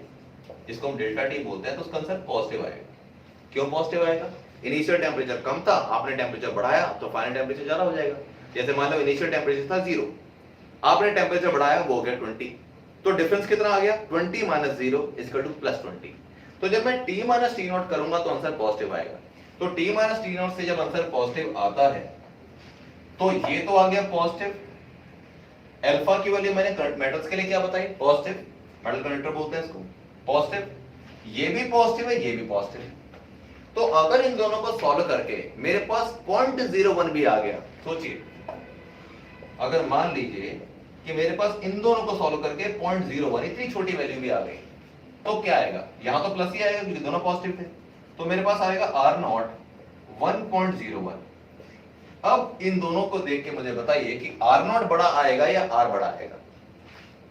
जिसको हम डेल्टा टी बोलते हैं, तो उसका आंसर पॉजिटिव आएगा। क्यों पॉजिटिव आएगा? इनिशियल टेम्परेचर कम था, आपने टेम्परेचर बढ़ाया तो फाइनल टेम्परेचर ज्यादा हो जाएगा। जैसे मान लो इनिशियल टेम्परेचर था 0, आपने टेम्परेचर बढ़ाया, वो हो गया 20, तो डिफरेंस कितना आ गया? 20 माइनस 0 इक्वल टू प्लस 20। तो जब मैं T माइनस टी नॉट करूंगा तो आंसर पॉजिटिव आएगा। तो T माइनस टी नॉट से जब आंसर पॉजिटिव आता है तो ये तो आ गया पॉजिटिव। अल्फा की वैल्यू मैंने मेटल्स के लिए क्या बताई? पॉजिटिव, मेटल कंडक्टर बोलते हैं इसको, पॉजिटिव। ये भी पॉजिटिव है, ये भी पॉजिटिव है। तो अगर इन दोनों को सॉल्व करके मेरे पास 0.01 भी आ गया, सोचिए, अगर मान लीजिए कि मेरे पास इन दोनों को सॉल्व करके 0.01 इतनी छोटी वैल्यू भी आ गई, तो क्या आएगा? यहां तो प्लस ही आएगा क्योंकि दोनों पॉजिटिव थे, तो मेरे पास आएगा R नॉट 1.01। अब इन दोनों को देख के मुझे बताइए कि R नॉट बड़ा आएगा या R बड़ा आएगा,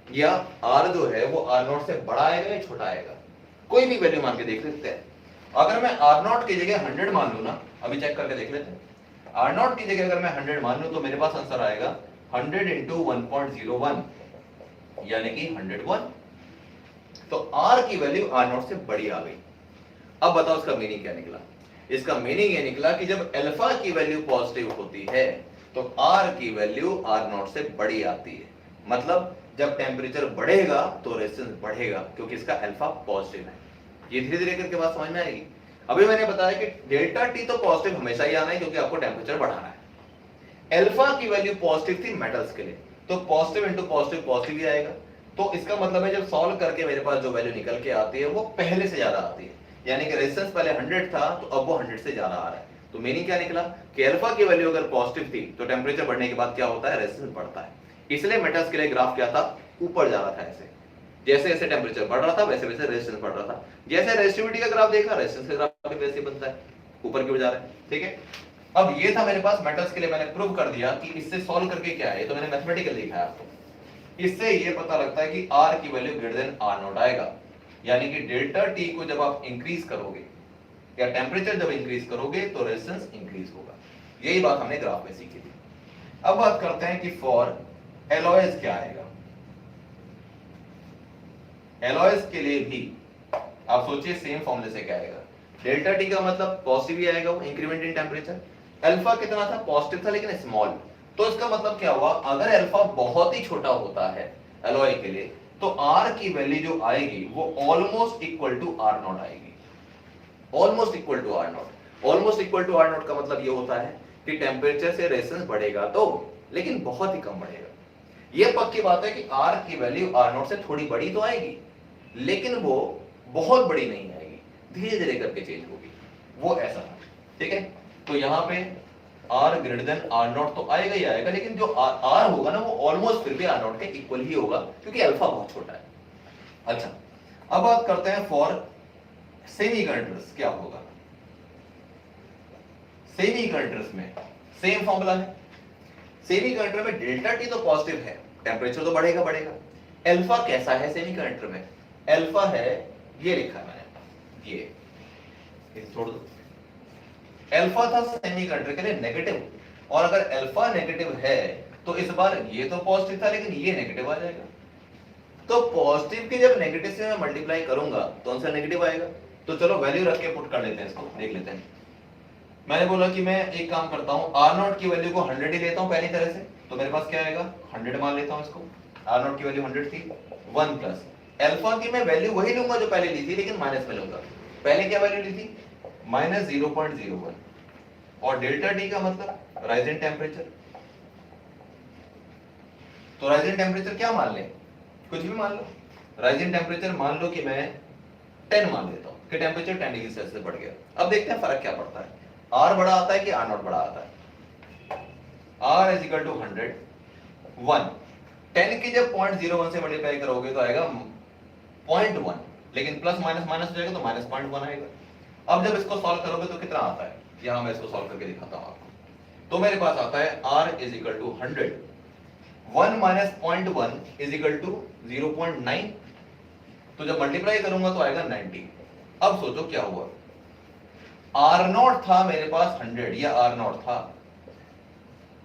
या R जो है वो R नॉट से बड़ा आएगा या छोटा आएगा? कोई भी वैल्यू मान के देख लेते हैं। अगर मैं R नॉट की जगह 100 मान लू ना, अभी चेक करके देख लेते हैं, R नॉट की जगह अगर मैं 100 मान लू तो मेरे पास आंसर आएगा 100 इंटू 1.01 यानी कि 101। तो R की वैल्यू R नॉट से बड़ी आ गई। अब बताओ इसका मीनिंग क्या निकला? इसका मीनिंग ये निकला कि जब अल्फा की वैल्यू पॉजिटिव होती है तो R की वैल्यू R नॉट से बड़ी आती है। मतलब जब टेम्परेचर बढ़ेगा तो रेजिस्टेंस बढ़ेगा क्योंकि इसका अल्फा पॉजिटिव है। ये धीरे धीरे करके बात समझ में आएगी। अभी मैंने बताया कि डेल्टा टी तो पॉजिटिव हमेशा ही आना है क्योंकि आपको टेम्परेचर बढ़ाना है। अल्फा की वैल्यू पॉजिटिव थी मेटल्स के लिए, तो पॉजिटिव इंटू पॉजिटिव पॉजिटिव ही आएगा। तो इसका मतलब है जब सॉल्व करके मेरे पास जो वैल्यू निकल के आती है वो पहले से ज्यादा आती है, यानी कि रेजिस्टेंस पहले 100 था तो अब वो 100 से ज्यादा आ रहा है। तो मीनिंग क्या निकला कि अल्फा की वैल्यू अगर पॉजिटिव थी तो टेम्परेचर बढ़ने के बाद क्या होता है? रेजिस्टेंस बढ़ता है। इसलिए मेटल्स के लिए ग्राफ क्या था? ऊपर जा रहा था ऐसे, जैसे जैसे टेम्परेचर बढ़ रहा था वैसे वैसे रेजिस्टेंस बढ़ रहा था। जैसे रेजिस्टिविटी का ग्राफ देखा, रेजिस्टेंस का ग्राफ भी वैसे बनता है, ऊपर की ओर जा रहा है, ठीक है। अब ये था मेरे पास मेटल्स के लिए, मैंने प्रूव कर दिया कि इससे सॉल्व करके क्या है, तो मैंने मैथमेटिकल दिखाया आपको। इससे ये पता लगता है कि R की value greater than R naught आएगा, यानी कि डेल्टा T को जब आप इंक्रीज करोगे या टेम्परेचर जब इंक्रीज करोगे तो रेजिस्टेंस इंक्रीज होगा। यही बात हमने ग्राफ में सीखी थी। अब बात करते हैं कि फॉर एलॉयज क्या आएगा। एलॉयज के लिए भी आप सोचिए सेम फॉर्मूले से क्या आएगा। डेल्टा टी का मतलब पॉजिटिव ही आएगा, वो इंक्रीमेंट इन टेम्परेचर। अल्फा कितना था? पॉजिटिव था लेकिन स्मॉल। तो इसका मतलब क्या हुआ? अगर अल्फा बहुत ही छोटा होता है एलॉय के लिए तो R की वैल्यू जो आएगी वो almost equal to R naught आएगी। Almost equal to R naught. Almost equal to R naught का मतलब ये होता है कि टेम्परेचर से रेजिस्टेंस बढ़ेगा तो, लेकिन बहुत ही कम बढ़ेगा। ये पक्की बात है कि R की वैल्यू R नॉट से थोड़ी बड़ी तो आएगी लेकिन वो बहुत बड़ी नहीं आएगी, धीरे धीरे करके चेंज होगी, वो ऐसा है, ठीक है। तो यहाँ पे R greater than R not तो आएगा ही आएगा, लेकिन जो R होगा ना वो ऑलमोस्ट फिर भी R नॉट के इक्वल ही होगा क्योंकि अल्फा बहुत छोटा है। अच्छा, अब बात करते हैं फॉर सेमीकंडक्टर्स क्या होगा। सेमीकंडक्टर्स में सेम फॉर्मूला है। सेमीकंडक्टर में डेल्टा टी तो पॉजिटिव है, टेम्परेचर तो बढ़ेगा बढ़ेगा। अल्फा कैसा है सेमीकंडक्टर में? अल्फा है, ये लिखा है मैंने, ये छोड़ दो, अल्फा था सेमीकंडक्टर के लिए नेगेटिव, और अगर अल्फा नेगेटिव है तो इस बार ये तो पॉजिटिव था लेकिन ये नेगेटिव आ जाएगा। तो पॉजिटिव के जब नेगेटिव से मैं मल्टीप्लाई करूंगा तो आंसर नेगेटिव आएगा। तो चलो वैल्यू रख के पुट कर लेते हैं, इसको देख लेते हैं। मैंने बोला कि मैं एक काम करता हूं, आर नॉट की वैल्यू को 100 ही लेता हूं पहली तरह से, तो मेरे पास क्या आएगा 100 मान लेता हूं इसको। आर नॉट की वैल्यू 100 थी, 1 प्लस अल्फा की मैं वैल्यू वही लूंगा जो पहले ली थी लेकिन माइनस में लूंगा। पहले क्या वैल्यू ली थी -0.01, और डेल्टा टी का मतलब राइज इन टेम्परेचर। तो राइज इन टेम्परेचर क्या मान लें, कुछ भी मान लो। राइज इन टेम्परेचर मान लो कि मैं 10 मान लेता हूं कि टेम्परेचर 10 डिग्री सेल्सियस बढ़ गया। अब देखते हैं फर्क क्या पड़ता है, आर बड़ा आता है कि आर नॉट बड़ा आता है। आर इज इक्वल टू 100, 1 10 की जब 0.01 से मल्टीप्लाई करोगे तो आएगा 0.1, लेकिन प्लस माइनस माइनस हो जाएगा तो -0.1 आएगा। अब जब इसको सॉल्व करोगे तो कितना आता है, यहां मैं इसको सॉल्व करके दिखाता हूं आपको। तो मेरे पास आता है r is equal to 100, 1 minus 0.1 is equal to 0.9, तो जब मल्टीप्लाई करूंगा तो आएगा 90। अब सोचो क्या हुआ, आर नॉट था मेरे पास 100, या आर नॉट था,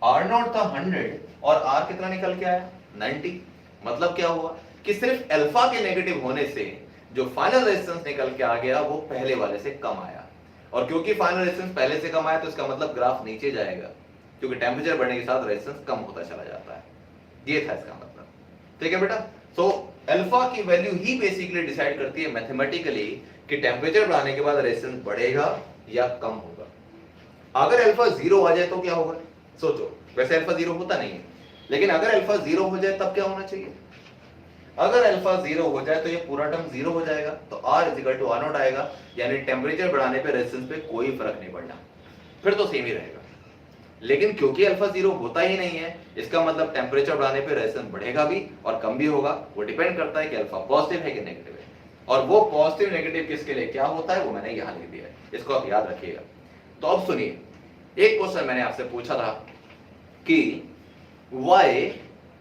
आर नॉट था 100 और आर कितना निकल के आया 90। मतलब क्या हुआ कि सिर्फ अल्फा के नेगेटिव होने से जो फाइनल रेजिस्टेंस निकल के आ गया वो पहले वाले से कम आया, और क्योंकि फाइनल रेजिस्टेंस पहले से कम आया तो इसका मतलब ग्राफ नीचे जाएगा, क्योंकि टेम्परेचर बढ़ने के साथ रेजिस्टेंस कम होता चला जाता है। ये था इसका मतलब, ठीक है बेटा। सो अल्फा की वैल्यू ही बेसिकली डिसाइड करती है मैथमेटिकली कि टेम्परेचर बढ़ाने के बाद रेजिस्टेंस बढ़ेगा या कम होगा। अगर अल्फा 0 आ जाए तो क्या होगा, सोचो, वैसे अल्फा 0 होता नहीं है, लेकिन अगर अल्फा 0 हो जाए तब क्या होना चाहिए, अगर अल्फा 0 हो जाए तो ये पूरा टर्म 0 हो जाएगा, तो R is equal to R naught आएगा, यानी टेम्परेचर बढ़ाने पे रेजिस्टेंस पे कोई फर्क नहीं पड़ना, फिर तो सेम ही रहेगा। लेकिन क्योंकि अल्फा 0 होता ही नहीं है, इसका मतलब टेम्परेचर बढ़ाने पे रेजिस्टेंस बढ़ेगा भी और कम भी होगा। वो डिपेंड करता है कि अल्फा पॉजिटिव है कि नेगेटिव है, और वो पॉजिटिव नेगेटिव किसके लिए क्या होता है वो मैंने यहां लिख दिया है, इसको आप याद रखिएगा। तो अब सुनिए, एक क्वेश्चन मैंने आपसे पूछा था कि why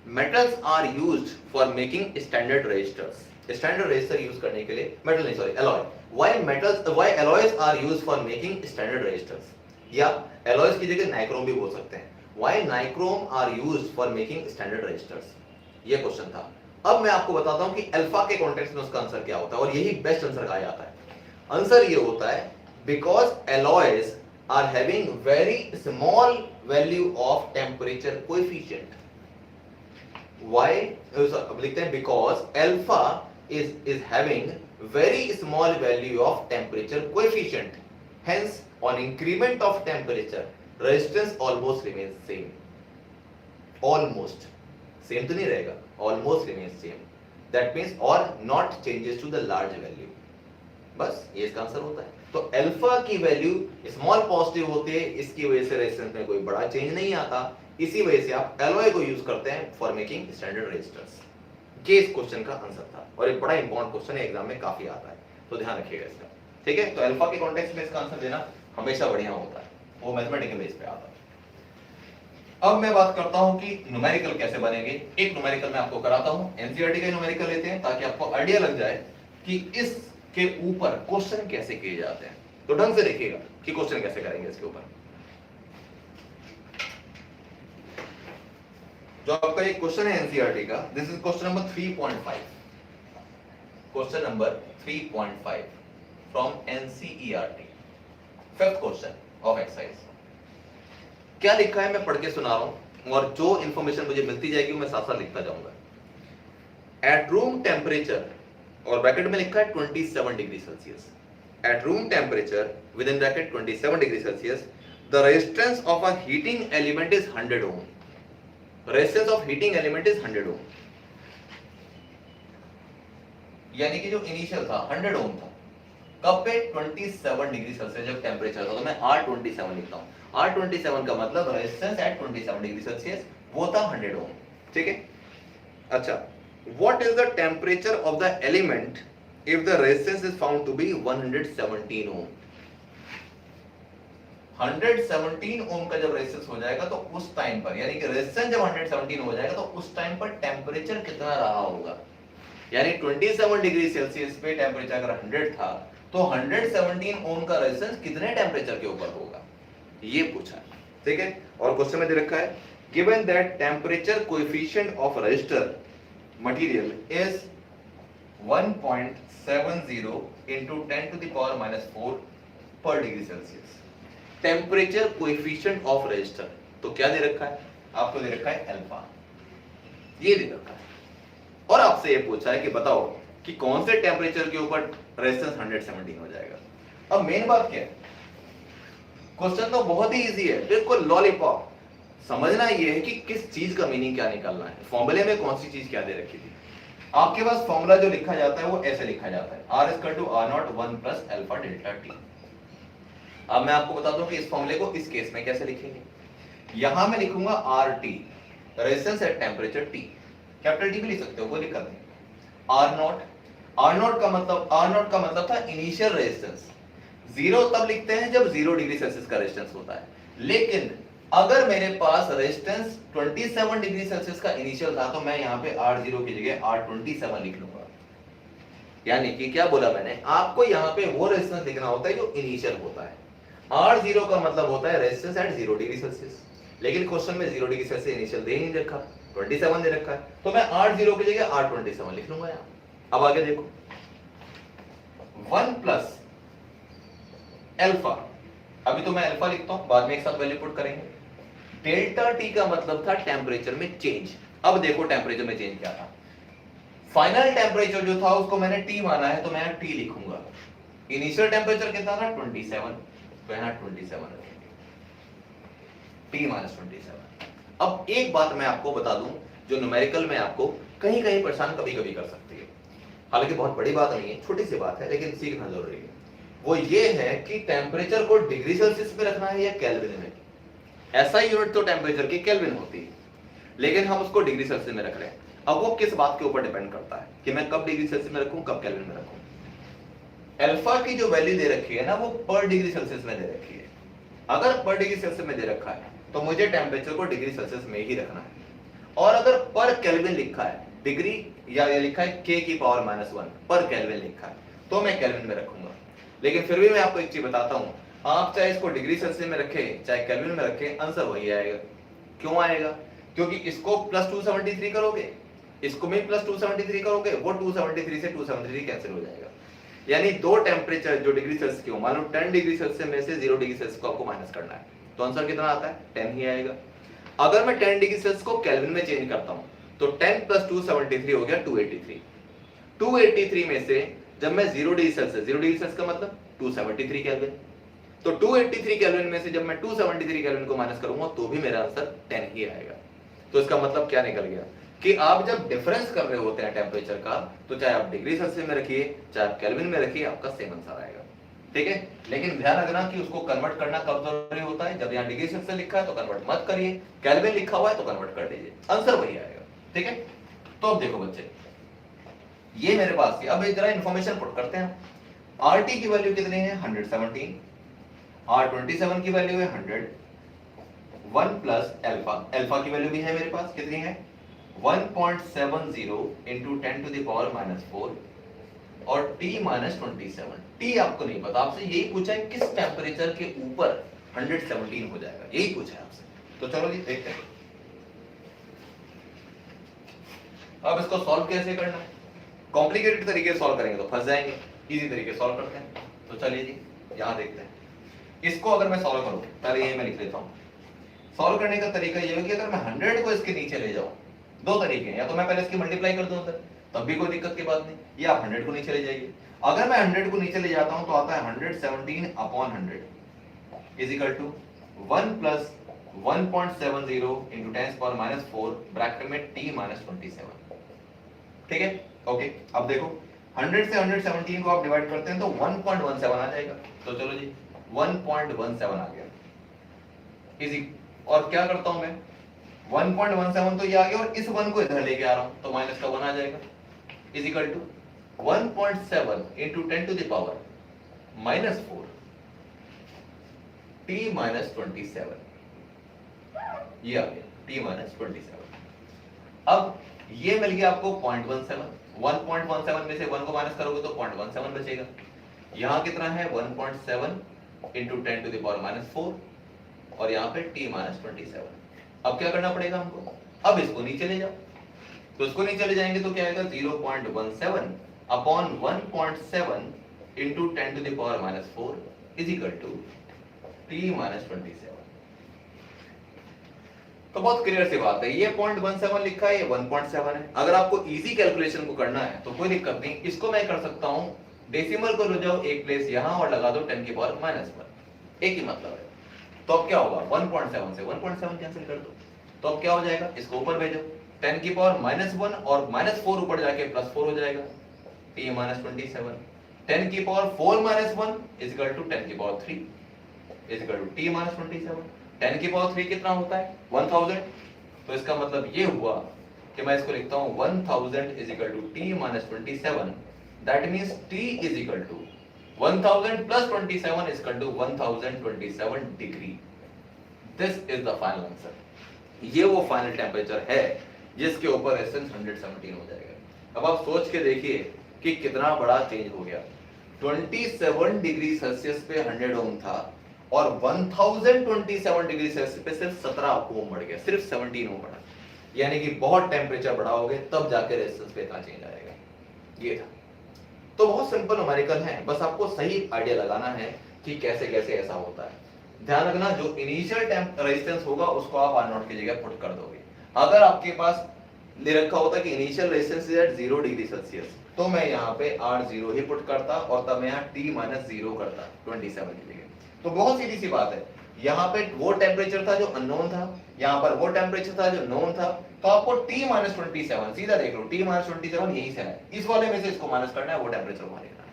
metals are used for making standard resistors. Standard resistor use करने के लिए, मेटल नहीं sorry alloy, why alloys are used for making standard resistors, या एलॉयज की जगह नाइक्रोम भी बोल सकते हैं, why nichrome are used for making standard resistors, ये क्वेश्चन था। अब मैं आपको बताता हूं कि अल्फा के कॉन्टेक्स्ट में उसका आंसर क्या होता है, और यही बेस्ट आंसर कहा जाता है। आंसर ये होता है because alloys are having very small value of temperature coefficient. Why? अब लिखते हैं because alpha is having very small value of temperature coefficient. Hence, on increment of temperature, resistance almost remains same. Almost same तो नहीं रहेगा, almost remains same. That means or not changes to the large value. बस ये इसका answer होता है। तो alpha की वैल्यू स्मॉल पॉजिटिव होती है, इसकी वजह से रेजिस्टेंस में कोई बड़ा चेंज नहीं आता, इसी वजह से आप एलॉय को यूज करते हैं फॉर मेकिंग स्टैंडर्ड रेजिस्टर्स। ये इस क्वेश्चन का आंसर था, और एक बड़ा इंपॉर्टेंट क्वेश्चन है, एग्जाम में काफी आता है, तो ध्यान रखिएगा इसका, ठीक है। तो अल्फा के कॉन्टेक्स्ट में इसका आंसर देना हमेशा बढ़िया होता है, वो मैथमेटिकल बेस पे आता है। अब मैं बात करता हूं कि न्यूमेरिकल कैसे बनेंगे। एक न्यूमेरिकल मैं आपको कराता हूं, एनसीईआरटी का न्यूमेरिकल लेते हैं ताकि आपको आइडिया लग जाए कि इसके ऊपर क्वेश्चन कैसे किए जाते हैं। तो ढंग से देखिएगा कि क्वेश्चन कैसे करेंगे इसके ऊपर। जो आपका एक क्वेश्चन है एनसीईआरटी का, this is question number 3.5, question number 3.5 from NCERT, fifth question of exercise. क्या लिखा है मैं पढ़ के सुना रहा हूं, और जो इंफॉर्मेशन मुझे मिलती जाएगी मैं साथ साथ लिखता जाऊंगा। एट रूम टेम्परेचर, और ब्रैकेट में लिखा है 27 degree Celsius, at room temperature within bracket 27 degree Celsius the resistance of a heating element is 100 ohm. Resistance of heating element is 100 ohm, यानी कि जो इनिशियल था 100 ओम था, कब पे 27 डिग्री सेल्सियस जब टेम्परेचर था, तो मैं R27 लिखता हूं। R27 का मतलब रेजिस्टेंस एट 27 डिग्री सेल्सियस, वो था 100 ओम, ठीक है। अच्छा, what is the temperature of the element if the resistance is found to be 117 ohm. 117 ohm का जब रेजिस्टेंस हो जाएगा तो उस टाइम पर, यानी कि रेजिस्टेंस जब 117 हो जाएगा तो उस टाइम पर टेम्परेचर कितना रहा होगा, यानी 27 डिग्री सेल्सियस पे टेम्परेचर अगर 100 था तो 117 ओम का रेजिस्टेंस कितने टेम्परेचर के ऊपर होगा। ये पूछा है, ठीक है। और क्वेश्चन में दे रखा है given that temperature coefficient of register material is 1.70 into 10 to the power minus 4 per degree Celsius। Temperature coefficient of register तो क्या दे रखा है आपको, दे रखा है अल्फा, ये दे रखा है। और आपसे ये पूछा है कि बताओ कि कौन से टेम्परेचर के ऊपर रेजिस्टेंस 117 हो जाएगा। अब मेन बात क्या है, क्वेश्चन तो बहुत ही इजी है, बिल्कुल लॉलीपॉप। समझना ये है कि किस चीज का मीनिंग क्या निकालना है, फॉर्मूले में कौन सी चीज क्या दे रखी थी। आपके पास फॉर्मूला जो लिखा जाता है वो ऐसे लिखा जाता है R = R0 1 plus alpha delta T. अब मैं आपको बता दूं कि इस फॉर्मूले को इस केस में कैसे लिखेंगे। यहां मैं लिखूंगा RT resistance at temperature T, capital T भी लिख सकते हो, कोई दिक्कत नहीं। R0 का मतलब था इनिशियल रेजिस्टेंस। 0 तब लिखते हैं जब 0 डिग्री सेल्सियस का रेजिस्टेंस होता है, लेकिन अगर मेरे पास रेजिस्टेंस 27 डिग्री सेल्सियस का इनिशियल था तो मैं यहाँ पे R0 की जगह R27 लिख लूंगा। यानी कि क्या बोला मैंने, आपको यहाँ पे वो रेजिस्टेंस लिखना होता है जो इनिशियल होता है। R0 का मतलब होता है रेजिस्टेंस एट 0 डिग्री सेल्सियस, लेकिन क्वेश्चन में 0 डिग्री सेल्सियस इनिशियल दे ही नहीं रखा, 27 दे रखा है, तो मैं R0 की जगह R27 लिख लूंगा यहाँ। अब आगे देखो 1 प्लस अल्फा, अभी तो मैं अल्फा लिखता हूं, बाद में एक साथ वैल्यू पुट करेंगे। डेल्टा टी का मतलब था टेम्परेचर में चेंज। अब देखो टेम्परेचर में चेंज क्या था, फाइनल टेम्परेचर जो था उसको मैंने टी माना है तो मैं यहाँ टी लिखूंगा। इनिशियल टेम्परेचर कितना था 27, तो यहाँ 27 रखेंगे, टी माइनस 27। अब एक बात मैं आपको बता दूं जो न्यूमेरिकल में आपको कहीं कहीं परेशान कभी कभी कर सकती है, हालांकि बहुत बड़ी बात नहीं है, छोटी सी बात है, लेकिन सीखना जरूरी है। वो ये है कि टेम्परेचर को डिग्री सेल्सियस में रखना है या केल्विन में। ऐसा यूनिट तो टेम्परेचर की केल्विन होती है, लेकिन हम उसको डिग्री सेल्सियस में रख रहे हैं। अब वो किस बात के ऊपर डिपेंड करता है कि मैं कब डिग्री सेल्सियस में रखूं, कब केल्विन में रखूं। अल्फा की जो वैल्यू दे रखी है ना वो पर डिग्री सेल्सियस में दे रखी है। अगर पर डिग्री सेल्सियस में दे रखा है तो मुझे टेम्परेचर को डिग्री सेल्सियस में ही रखना है, और अगर पर केल्विन लिखा है डिग्री या लिखा है K की पावर -1 पर केल्विन लिखा है तो मैं केल्विन में रखूंगा। लेकिन फिर भी मैं आपको एक चीज बताता हूं, आप चाहे इसको डिग्री सेल्सियस में रखें चाहे केल्विन में रखें, आंसर वही आएगा। क्यों आएगा, क्योंकि इसको +273 करोगे, इसको भी +273 करोगे, वो 273 से 273 कैंसिल हो जाएगा। यानी दो टेम्परेचर जो डिग्री सेल्सियस के हो, मान लो 10 डिग्री सेल्सियस में से 0 डिग्री सेल्सियस को आपको माइनस करना है, तो आंसर कितना आता है 10 ही आएगा। अगर मैं 10 डिग्री सेल्सियस को केल्विन में चेंज करता हूं तो 10 + 273 हो गया 283। 283 में से जब मैं 0 डिग्री सेल्सियस का मतलब 273 केल्विन, तो 283 केल्विन में से जब मैं 273 केल्विन को माइनस करूंगा तो भी मेरा आंसर 10 ही आएगा। तो इसका मतलब क्या निकल गया कि आप जब डिफरेंस कर रहे होते हैं टेम्परेचर का, तो चाहे आप डिग्री सेल्सियस में रखिए चाहे आप केल्विन में रखिए, आपका सेम आंसर आएगा। ठीक है, लेकिन ध्यान रखना कि उसको कन्वर्ट करना कब जरूरी होता है, जब यहाँ डिग्री सेल्सियस लिखा है तो कन्वर्ट मत करिए, केल्विन लिखा हुआ है तो कन्वर्ट कर दीजिए, आंसर वही आएगा। ठीक है, तो अब देखो बच्चे, ये मेरे पास थी, अब जरा इंफॉर्मेशन पुट करते हैं। RT की वैल्यू कितनी है 117, R27 की वैल्यू है 100, 1 प्लस अल्फा, अल्फा की वैल्यू भी है मेरे पास, कितनी है 1.70 into 10 to the power -4 और T -27। T आपको नहीं पता, आपसे यही पूछा है किस टेम्परेचर के ऊपर 117 हो जाएगा, यही पूछा है आपसे। तो चलो जी देखते हैं अब इसको सॉल्व कैसे करना है। कॉम्प्लिकेटेड तरीके से सॉल्व करेंगे तो फंस जाएंगे, इजी तरीके से सॉल्व करते हैं। तो चलिए जी यहां देखते हैं, इसको अगर मैं सॉल्व करूं, पहले ये मैं लिख लेता हूं। सॉल्व करने का तरीका ये है कि अगर मैं 100 को इसके नीचे ले जाऊं, दो तरीके हैं, या तो मैं पहले इसकी मल्टीप्लाई कर दूं अंदर, तब भी कोई दिक्कत की बात नहीं, या आप 100 को नीचे ले जाइए। अगर मैं 100 को नीचे ले जाता हूं तो आता है 117/100 is equal to 1 plus 1.70 into 10⁻⁴ bracket में T -27। ठीक है, ओके। अब देखो 100 से 117 को आप डिवाइड करते हैं तो 1.17 आ जाएगा। तो चलो जी 1.17 आ गया, इजी। और क्या करता हूं मैं, 1.17 तो ये आ गया और इस 1 को इधर लेके आ रहा हूं तो माइनस का 1 आ जाएगा, is equal to 1.7 into 10 to the power -4 T -27, ये आ गया T -27। अब ये मिल गया आपको 0.17, 1.17 में से 1 को माइनस करोगे तो 0.17 बचेगा। यहां कितना है 1.7 into 10 to the power -4 और यहाँ पे t माइनस 27। अब क्या करना पड़ेगा हमको, अब इसको नीचे ले जाओ, तो इसको नीचे ले जाएंगे तो क्या आएगा 0.17 upon 1.7 into 10 to the power minus 4 is equal to t minus 27। तो बहुत क्लियर सी बात है, ये 0.17 लिखा है, ये 1.7 है। अगर आपको इजी कैलकुलेशन को करना है तो कोई दिक्कत नहीं, इसको मैं कर सकता हूं, डेसिमल को ले जाओ एक प्लेस यहां और लगा दो 10 की पावर माइनस 1, एक ही मतलब है। तो अब क्या होगा, 1.7 से 1.7 कैंसिल कर दो, तो अब क्या हो जाएगा, इसको ऊपर भेजो, 10 की पावर माइनस 1 और माइनस 4 ऊपर जाके प्लस 4 हो जाएगा, t माइनस 27। 10 की power 4 minus 1 is equal to 10 की power 3 is equal to t minus 27। 10 की पावर 3 कितना होता है 1000, तो इसका मतलब ये हुआ कि मैं इसको लिखता हूं 1000 is equal to t minus 27, that means t is equal to 1000 plus 27 is equal to 1027 degree. This is the final answer. ये वो फाइनल टेम्परेचर है जिसके ऊपर रेजिस्टेंस 117 हो जाएगा। अब आप सोच के देखिए कि कितना बड़ा चेंज हो गया, 27 डिग्री सेल्सियस पे 100 ओम था और 1027 डिग्री सेल्सियस पे सिर्फ 17 ओम बढ़ गया, सिर्फ 17 ओम बढ़ा, यानी कि बहुत टेम्परेचर बढ़ा हो गया, तब जाके रेजिस्टेंस पे इतना चेंज आएगा। ये था, तो बहुत सिंपल न्यूमेरिकल है, बस आपको सही आइडिया लगाना है कि कैसे कैसे ऐसा होता है। ध्यान रखना, जो इनिशियल रेजिस्टेंस होगा उसको आप R0 की जगह पुट कर दोगे। अगर आपके पास ले रखा होता कि initial resistance is at 0 degree Celsius, तो मैं यहाँ पे R0 ही पुट करता और तब मैं यहाँ t माइनस 0 करता 27 की जगह। तो बहुत सीधी सी बात है, यहाँ पे वो टेम्परेचर था जो अननोन था, यहाँ पर वो टेम्परेचर था जो नोन था, तो आपको t माइनस 27 सीधा देख लो, t माइनस 27 यही से है, इस वाले में से इसको माइनस करना है, वो टेम्परेचर वहां लेना है।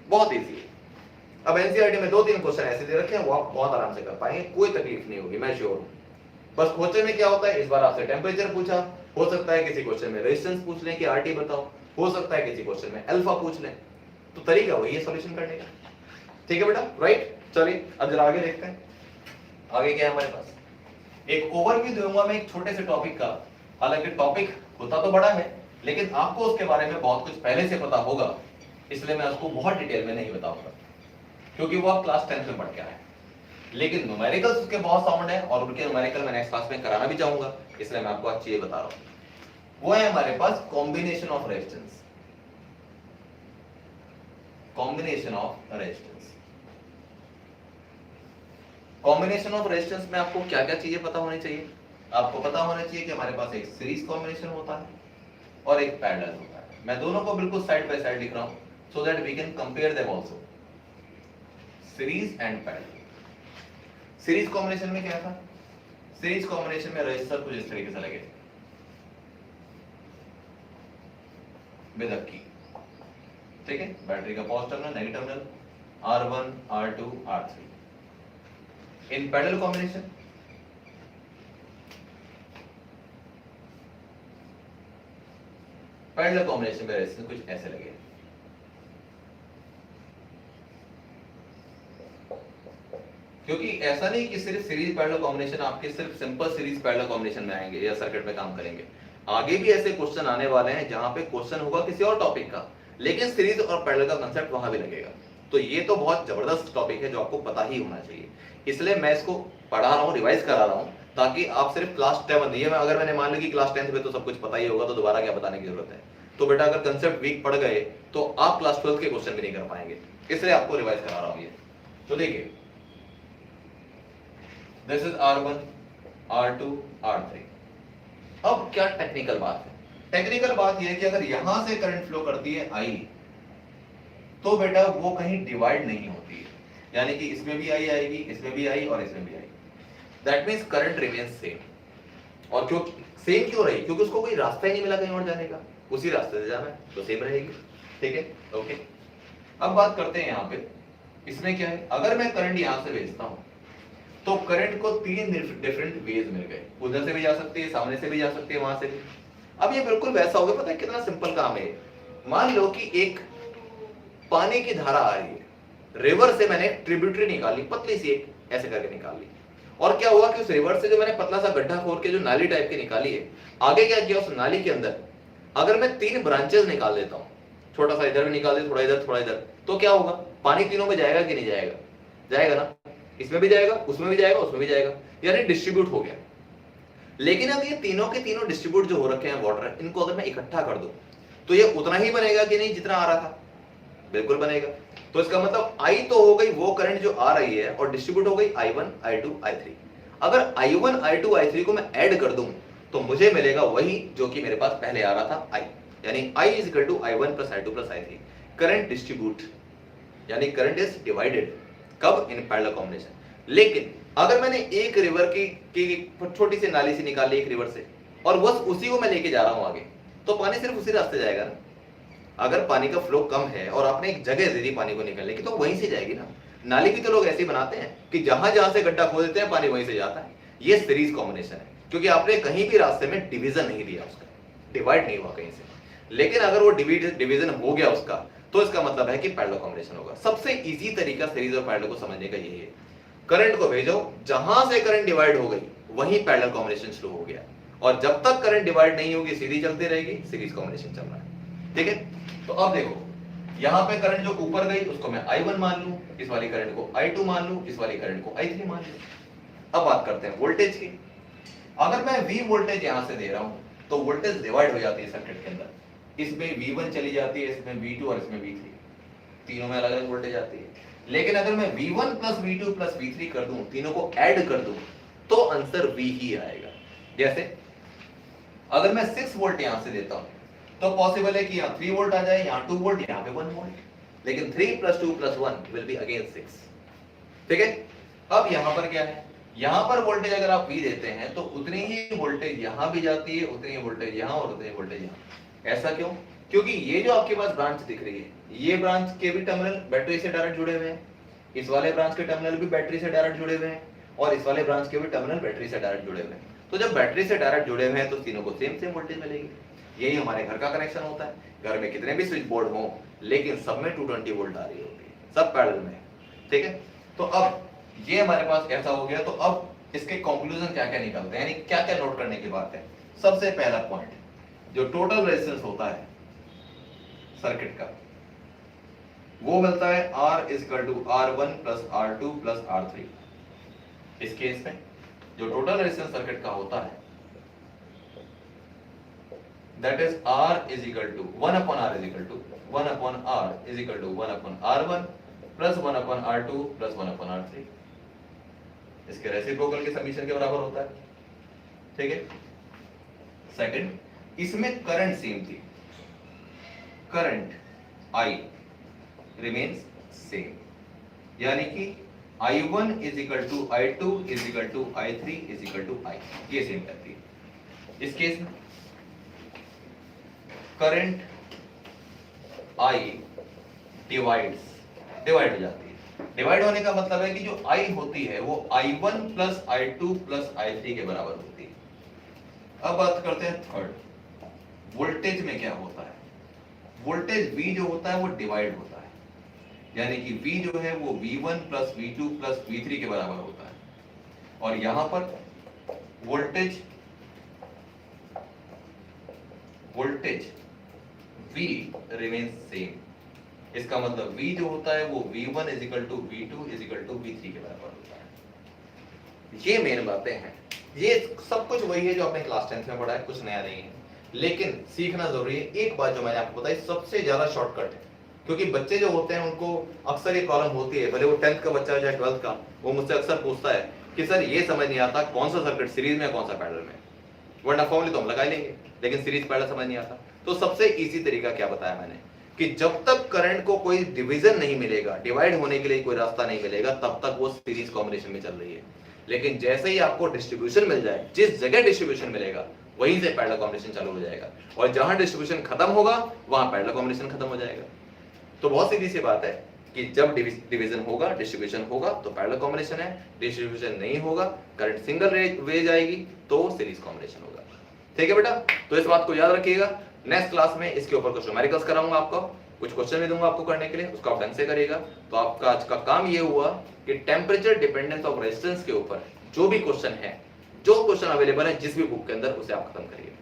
बहुत ईजी है। अब एनसीईआरटी में 2-3 क्वेश्चन ऐसे दे रखे हैं, वो आप बहुत आराम से कर पाएंगे, कोई तकलीफ नहीं होगी, मैं श्योर हूं। बस क्वेश्चन में क्या होता है, इस बार आपसे टेम्परेचर पूछा, हो सकता है किसी क्वेश्चन में रेजिस्टेंस पूछ लें कि आरटी बताओ, हो सकता है किसी क्वेश्चन में अल्फा पूछ लें, तो तरीका वही है सॉल्यूशन करने का। ठीक है बेटा, राइट। चलिए अब जरा आगे देखते हैं, आगे क्या है हमारे पास। एक ओवरव्यू दूंगा मैं एक छोटे से टॉपिक का, हालांकि टॉपिक होता तो बड़ा है, लेकिन आपको उसके बारे में बहुत कुछ पहले से पता होगा, इसलिए मैं उसको बहुत डिटेल में नहीं बताऊंगा, क्योंकि वो आप क्लास 10 में पढ़ के आए। लेकिन न्यूमेरिकल्स उसके बहुत साउंड है और उनके न्यूमेरिकल मैं नेक्स्ट क्लास में कराना भी चाहूंगा, इसलिए मैं आपको आज ये बता रहा हूं। वो है हमारे पास combination of resistance, combination of resistance. Combination of resistance में आपको क्या क्या चीजें पता होनी चाहिए। आपको पता होना चाहिए कि हमारे पास एक सीरीज कॉम्बिनेशन होता है और एक पैरेलल होता है। मैं दोनों को बिल्कुल साइड बाय साइड लिख रहा हूं so that we can compare them also, series and parallel. Series combination में क्या था, सीरीज कॉम्बिनेशन में रजिस्टर कुछ इस तरीके से लगे विद अ की, ठीक है, बैटरी का positive terminal, negative terminal, R1 R2 R3। In parallel combination parallel combination में रेजिस्टेंस कुछ ऐसे लगे, क्योंकि ऐसा नहीं कि सिर्फ सीरीज पैरेलल कॉम्बिनेशन आपके सिर्फ सिंपल सीरीज पैरेलल कॉम्बिनेशन में आएंगे या सर्किट में काम करेंगे। आगे भी ऐसे क्वेश्चन आने वाले हैं जहां पे क्वेश्चन होगा किसी और टॉपिक का, लेकिन सीरीज और पैरेलल का कांसेप्ट वहां भी लगेगा। तो ये तो बहुत जबरदस्त टॉपिक है जो आपको पता ही होना चाहिए, इसलिए मैं इसको पढ़ा रहा हूँ, रिवाइज करा रहा हूँ, ताकि आप सिर्फ क्लास 10 नहीं है, अगर मैंने मान ली कि क्लास 10 में तो सब कुछ पता ही होगा तो दोबारा क्या बताने की जरूरत है। तो बेटा अगर कंसेप्ट वीक पड़ गए तो आप क्लास 12 के क्वेश्चन भी नहीं कर पाएंगे, इसलिए आपको रिवाइज करा रहा हूँ ये। तो देखिए, this is R1 R2 R3। अब क्या टेक्निकल बात है, टेक्निकल बात यह है कि अगर यहां से करंट फ्लो करती है I, तो बेटा वो कहीं डिवाइड नहीं होती है, यानी कि इसमें भी I आएगी, इसमें भी I और इसमें भी I, that means current remains same. और क्यों सेम क्यों रही, क्योंकि उसको कोई रास्ता ही नहीं मिला कहीं और जाने का, उसी रास्ते से जाना है तो सेम रहेगी। ठीक है, ओके। अब बात करते हैं यहाँ पे, इसमें क्या है, अगर मैं करंट यहां से भेजता हूं तो करंट को 3 डिफरेंट वेज मिल गए, उधर से भी जा सकती है, सामने से भी जा सकती है, वहां से भी। अब ये बिल्कुल वैसा हो गया, पता है कितना सिंपल काम है। मान लो कि एक पानी की धारा आ रही है, रिवर से मैंने ट्रिब्यूटरी निकाली, पतली सी एक ऐसे करके निकाल ली, और क्या हुआ कि उस रिवर से जो मैंने पतला सा गड्ढा खोद के जो नाली टाइप की निकाली है, आगे क्या किया, उस नाली के अंदर अगर मैं 3 ब्रांचेस निकाल देता हूं, छोटा सा इधर भी निकाल दे, थोड़ा इधर थोड़ा इधर, तो क्या होगा, पानी तीनों में जाएगा कि नहीं जाएगा, जाएगा ना। इसमें भी जाएगा, उसमें भी जाएगा, उसमें भी जाएगा, यानी डिस्ट्रीब्यूट हो गया। लेकिन अब ये तीनों के तीनों डिस्ट्रीब्यूट जो हो रखे हैं वाटर, इनको अगर मैं इकट्ठा कर दूं तो ये उतना ही बनेगा कि नहीं जितना आ रहा था? बिल्कुल बनेगा। तो इसका मतलब I तो हो गई वो करंट जो आ रही है और डिस्ट्रीब्यूट हो गई I1, I2, I3। अगर I1, I2, I3 को मैं ऐड कर दूं तो मुझे मिलेगा वही जो कि मेरे पास पहले आ रहा था I, यानी I is equal to I1 plus I2 plus I3। Current distribute यानी करंट इज डिवाइडेड, कब? In parallel combination. लेकिन अगर मैंने एक रिवर की छोटी सी नाली से निकाली एक रिवर से और बस उसी को मैं लेके जा रहा हूं आगे, तो पानी सिर्फ उसी रास्ते जाएगा ना। अगर पानी का फ्लो कम है और आपने एक जगह दे दी पानी को निकलने की, तो वहीं से जाएगी ना। नाली भी तो लोग ऐसे ही बनाते हैं कि जहां जहां से गड्ढा खोद देते हैं पानी वहीं से जाता है। ये सीरीज कॉम्बिनेशन है, क्योंकि आपने कहीं भी रास्ते में डिवीजन नहीं दिया, उसका डिवाइड नहीं हुआ कहीं से। लेकिन अगर वो डिवीजन हो गया उसका, तो इसका मतलब है कि पैरेलल कॉम्बिनेशन होगा। सबसे इजी तरीका सीरीज और पैरेलल को समझने का यही है, करंट को भेजो, जहां से करंट डिवाइड हो गई वहीं पैरेलल कॉम्बिनेशन शुरू हो गया, और जब तक करंट डिवाइड नहीं होगी सीरीज चलती रहेगी, सीरीज कॉम्बिनेशन चल रहा है। ठीक है, तो अब देखो यहां पे करंट जो ऊपर गई उसको मैं I1 मान लूं, इस वाली करंट को I2 मान लूं, इस वाली करंट को I3 मान लूं। अब बात करते हैं वोल्टेज की। अगर मैं V वोल्टेज यहां से दे रहा हूं तो वोल्टेज डिवाइड हो जाती है सर्किट के अंदर, इसमें V1 चली जाती है, इसमें V2 और इसमें V3, तीनों में अलग अलग वोल्टेज आती है। लेकिन अगर मैं V1 plus V2 plus V3 कर दूं, तीनों को ऐड कर दूं, तो आंसर V ही आएगा। जैसे अगर मैं 6 वोल्ट यहां से देता हूं तो पॉसिबल है कि यहाँ 3 वोल्ट आ जाए, यहाँ 2 वोल्ट, यहाँ पे 1 वोल्ट, लेकिन 3 plus 2 plus 1 will be again 6। ठीक है, अब यहाँ पर क्या है, यहाँ पर वोल्टेज अगर आप V देते हैं तो उतनी ही वोल्टेज यहाँ भी जाती है, उतनी ही वोल्टेज यहाँ और उतनी वोल्टेज यहाँ। ऐसा क्यों? क्योंकि ये जो आपके पास ब्रांच दिख रही है, ये ब्रांच के भी टर्मिनल बैटरी से डायरेक्ट जुड़े हुए हैं, इस वाले ब्रांच के टर्मिनल भी बैटरी से डायरेक्ट जुड़े हुए हैं, और इस वाले ब्रांच के भी टर्मिनल बैटरी से डायरेक्ट जुड़े हुए हैं। तो जब बैटरी से डायरेक्ट जुड़े हुए हैं तो तीनों को सेम सेम वोल्टेज मिलेगी। यही हमारे घर का कनेक्शन होता है, घर में कितने भी स्विच बोर्ड हो लेकिन सब में 220 वोल्ट आ रही होती है, सब पैरेलल में। ठीक है, तो अब ये हमारे पास ऐसा हो गया। तो अब इसके कंक्लूजन क्या क्या निकलते हैं, यानी क्या क्या नोट करने की बात है। सबसे पहला पॉइंट, जो टोटल रेजिस्टेंस होता है सर्किट का, वो मिलता है R is equal to R1 plus R2 plus R3। इस केस में जो टोटल रेजिस्टेंस सर्किट का होता है that is R is equal to 1 upon R is equal to 1 upon R is equal to 1 upon R1 plus 1 upon R2 plus 1 upon R3। इसके reciprocal के summation के बराबर होता है। ठीक है, सेकंड, इसमें करंट सेम थी, करंट I रिमेन्स सेम, यानी कि I1 is equal to I2 is equal to I3 is equal to I, ये सेम रहती है। इस केस में करंट I डिवाइड हो जाती है। डिवाइड होने का मतलब है कि जो I होती है वो I1 plus I2 plus I3 के बराबर होती है। अब बात करते हैं थर्ड, वोल्टेज में क्या होता है। वोल्टेज V जो होता है वो डिवाइड होता है, यानी कि V जो है वो V1 plus V2 plus V3 के बराबर होता है, और यहां पर वोल्टेज V remains same। इसका मतलब V जो होता है वो V1 is equal to V2 is equal to V3 के बराबर होता है। ये मेन बातें हैं, ये सब कुछ वही है जो आपने क्लास 10th में पढ़ा है, कुछ नया नहीं है, लेकिन सीखना जरूरी है। एक बात जो मैंने आपको बताई सबसे ज्यादा शॉर्टकट है, क्योंकि बच्चे जो होते हैं उनको अक्सर ये प्रॉब्लम होती है, भले वो 10th का बच्चा हो चाहे 12th का, वो मुझसे अक्सर पूछता है कि सर ये समझ नहीं आता कौन सा सर्किट सीरीज में कौन सा पैरेलल में, वरना फॉर्मूले तो हम लगा लेंगे लेकिन सीरीज पैरेलल समझ नहीं आता। तो सबसे इजी तरीका क्या बताया मैंने कि जब तक करंट को कोई डिवीजन नहीं मिलेगा, डिवाइड होने के लिए कोई रास्ता नहीं मिलेगा, तब तक वो सीरीज कॉम्बिनेशन में चल रही है। लेकिन जैसे ही आपको डिस्ट्रीब्यूशन मिल जाए, जिस जगह डिस्ट्रीब्यूशन मिलेगा वहीं से पैरेलल कॉम्बिनेशन चालू हो जाएगा, और जहां डिस्ट्रीब्यूशन खत्म होगा वहां पैरेलल कॉम्बिनेशन खत्म हो जाएगा। तो बहुत सीधी सी बात है कि जब डिवीजन होगा, डिस्ट्रीब्यूशन होगा तो पैरेलल कॉम्बिनेशन है, डिस्ट्रीब्यूशन नहीं होगा, करंट सिंगल वे जाएगी तो सीरीज कॉम्बिनेशन होगा। ठीक है बेटा, तो इस बात को याद रखिएगा। नेक्स्ट क्लास में इसके ऊपर कुछ न्यूमेरिकल्स कराऊंगा आपको, कुछ क्वेश्चन भी दूंगा आपको करने के लिए, उसको आप ढंग से करिएगा। तो आपका आज का काम ये हुआ कि टेम्परेचर डिपेंडेंस ऑफ रेजिस्टेंस के ऊपर जो भी क्वेश्चन है, जो क्वेश्चन अवेलेबल है जिस भी बुक के अंदर, उसे आप खत्म करिए।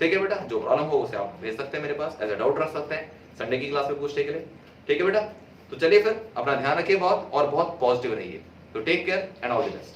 ठीक है बेटा, जो प्रॉब्लम हो उसे आप भेज सकते हैं मेरे पास, एज अ डाउट रख सकते हैं संडे की क्लास में पूछने के लिए। ठीक है बेटा, तो चलिए फिर अपना ध्यान रखिए बहुत, और बहुत पॉजिटिव रहिए। तो take care and all the best.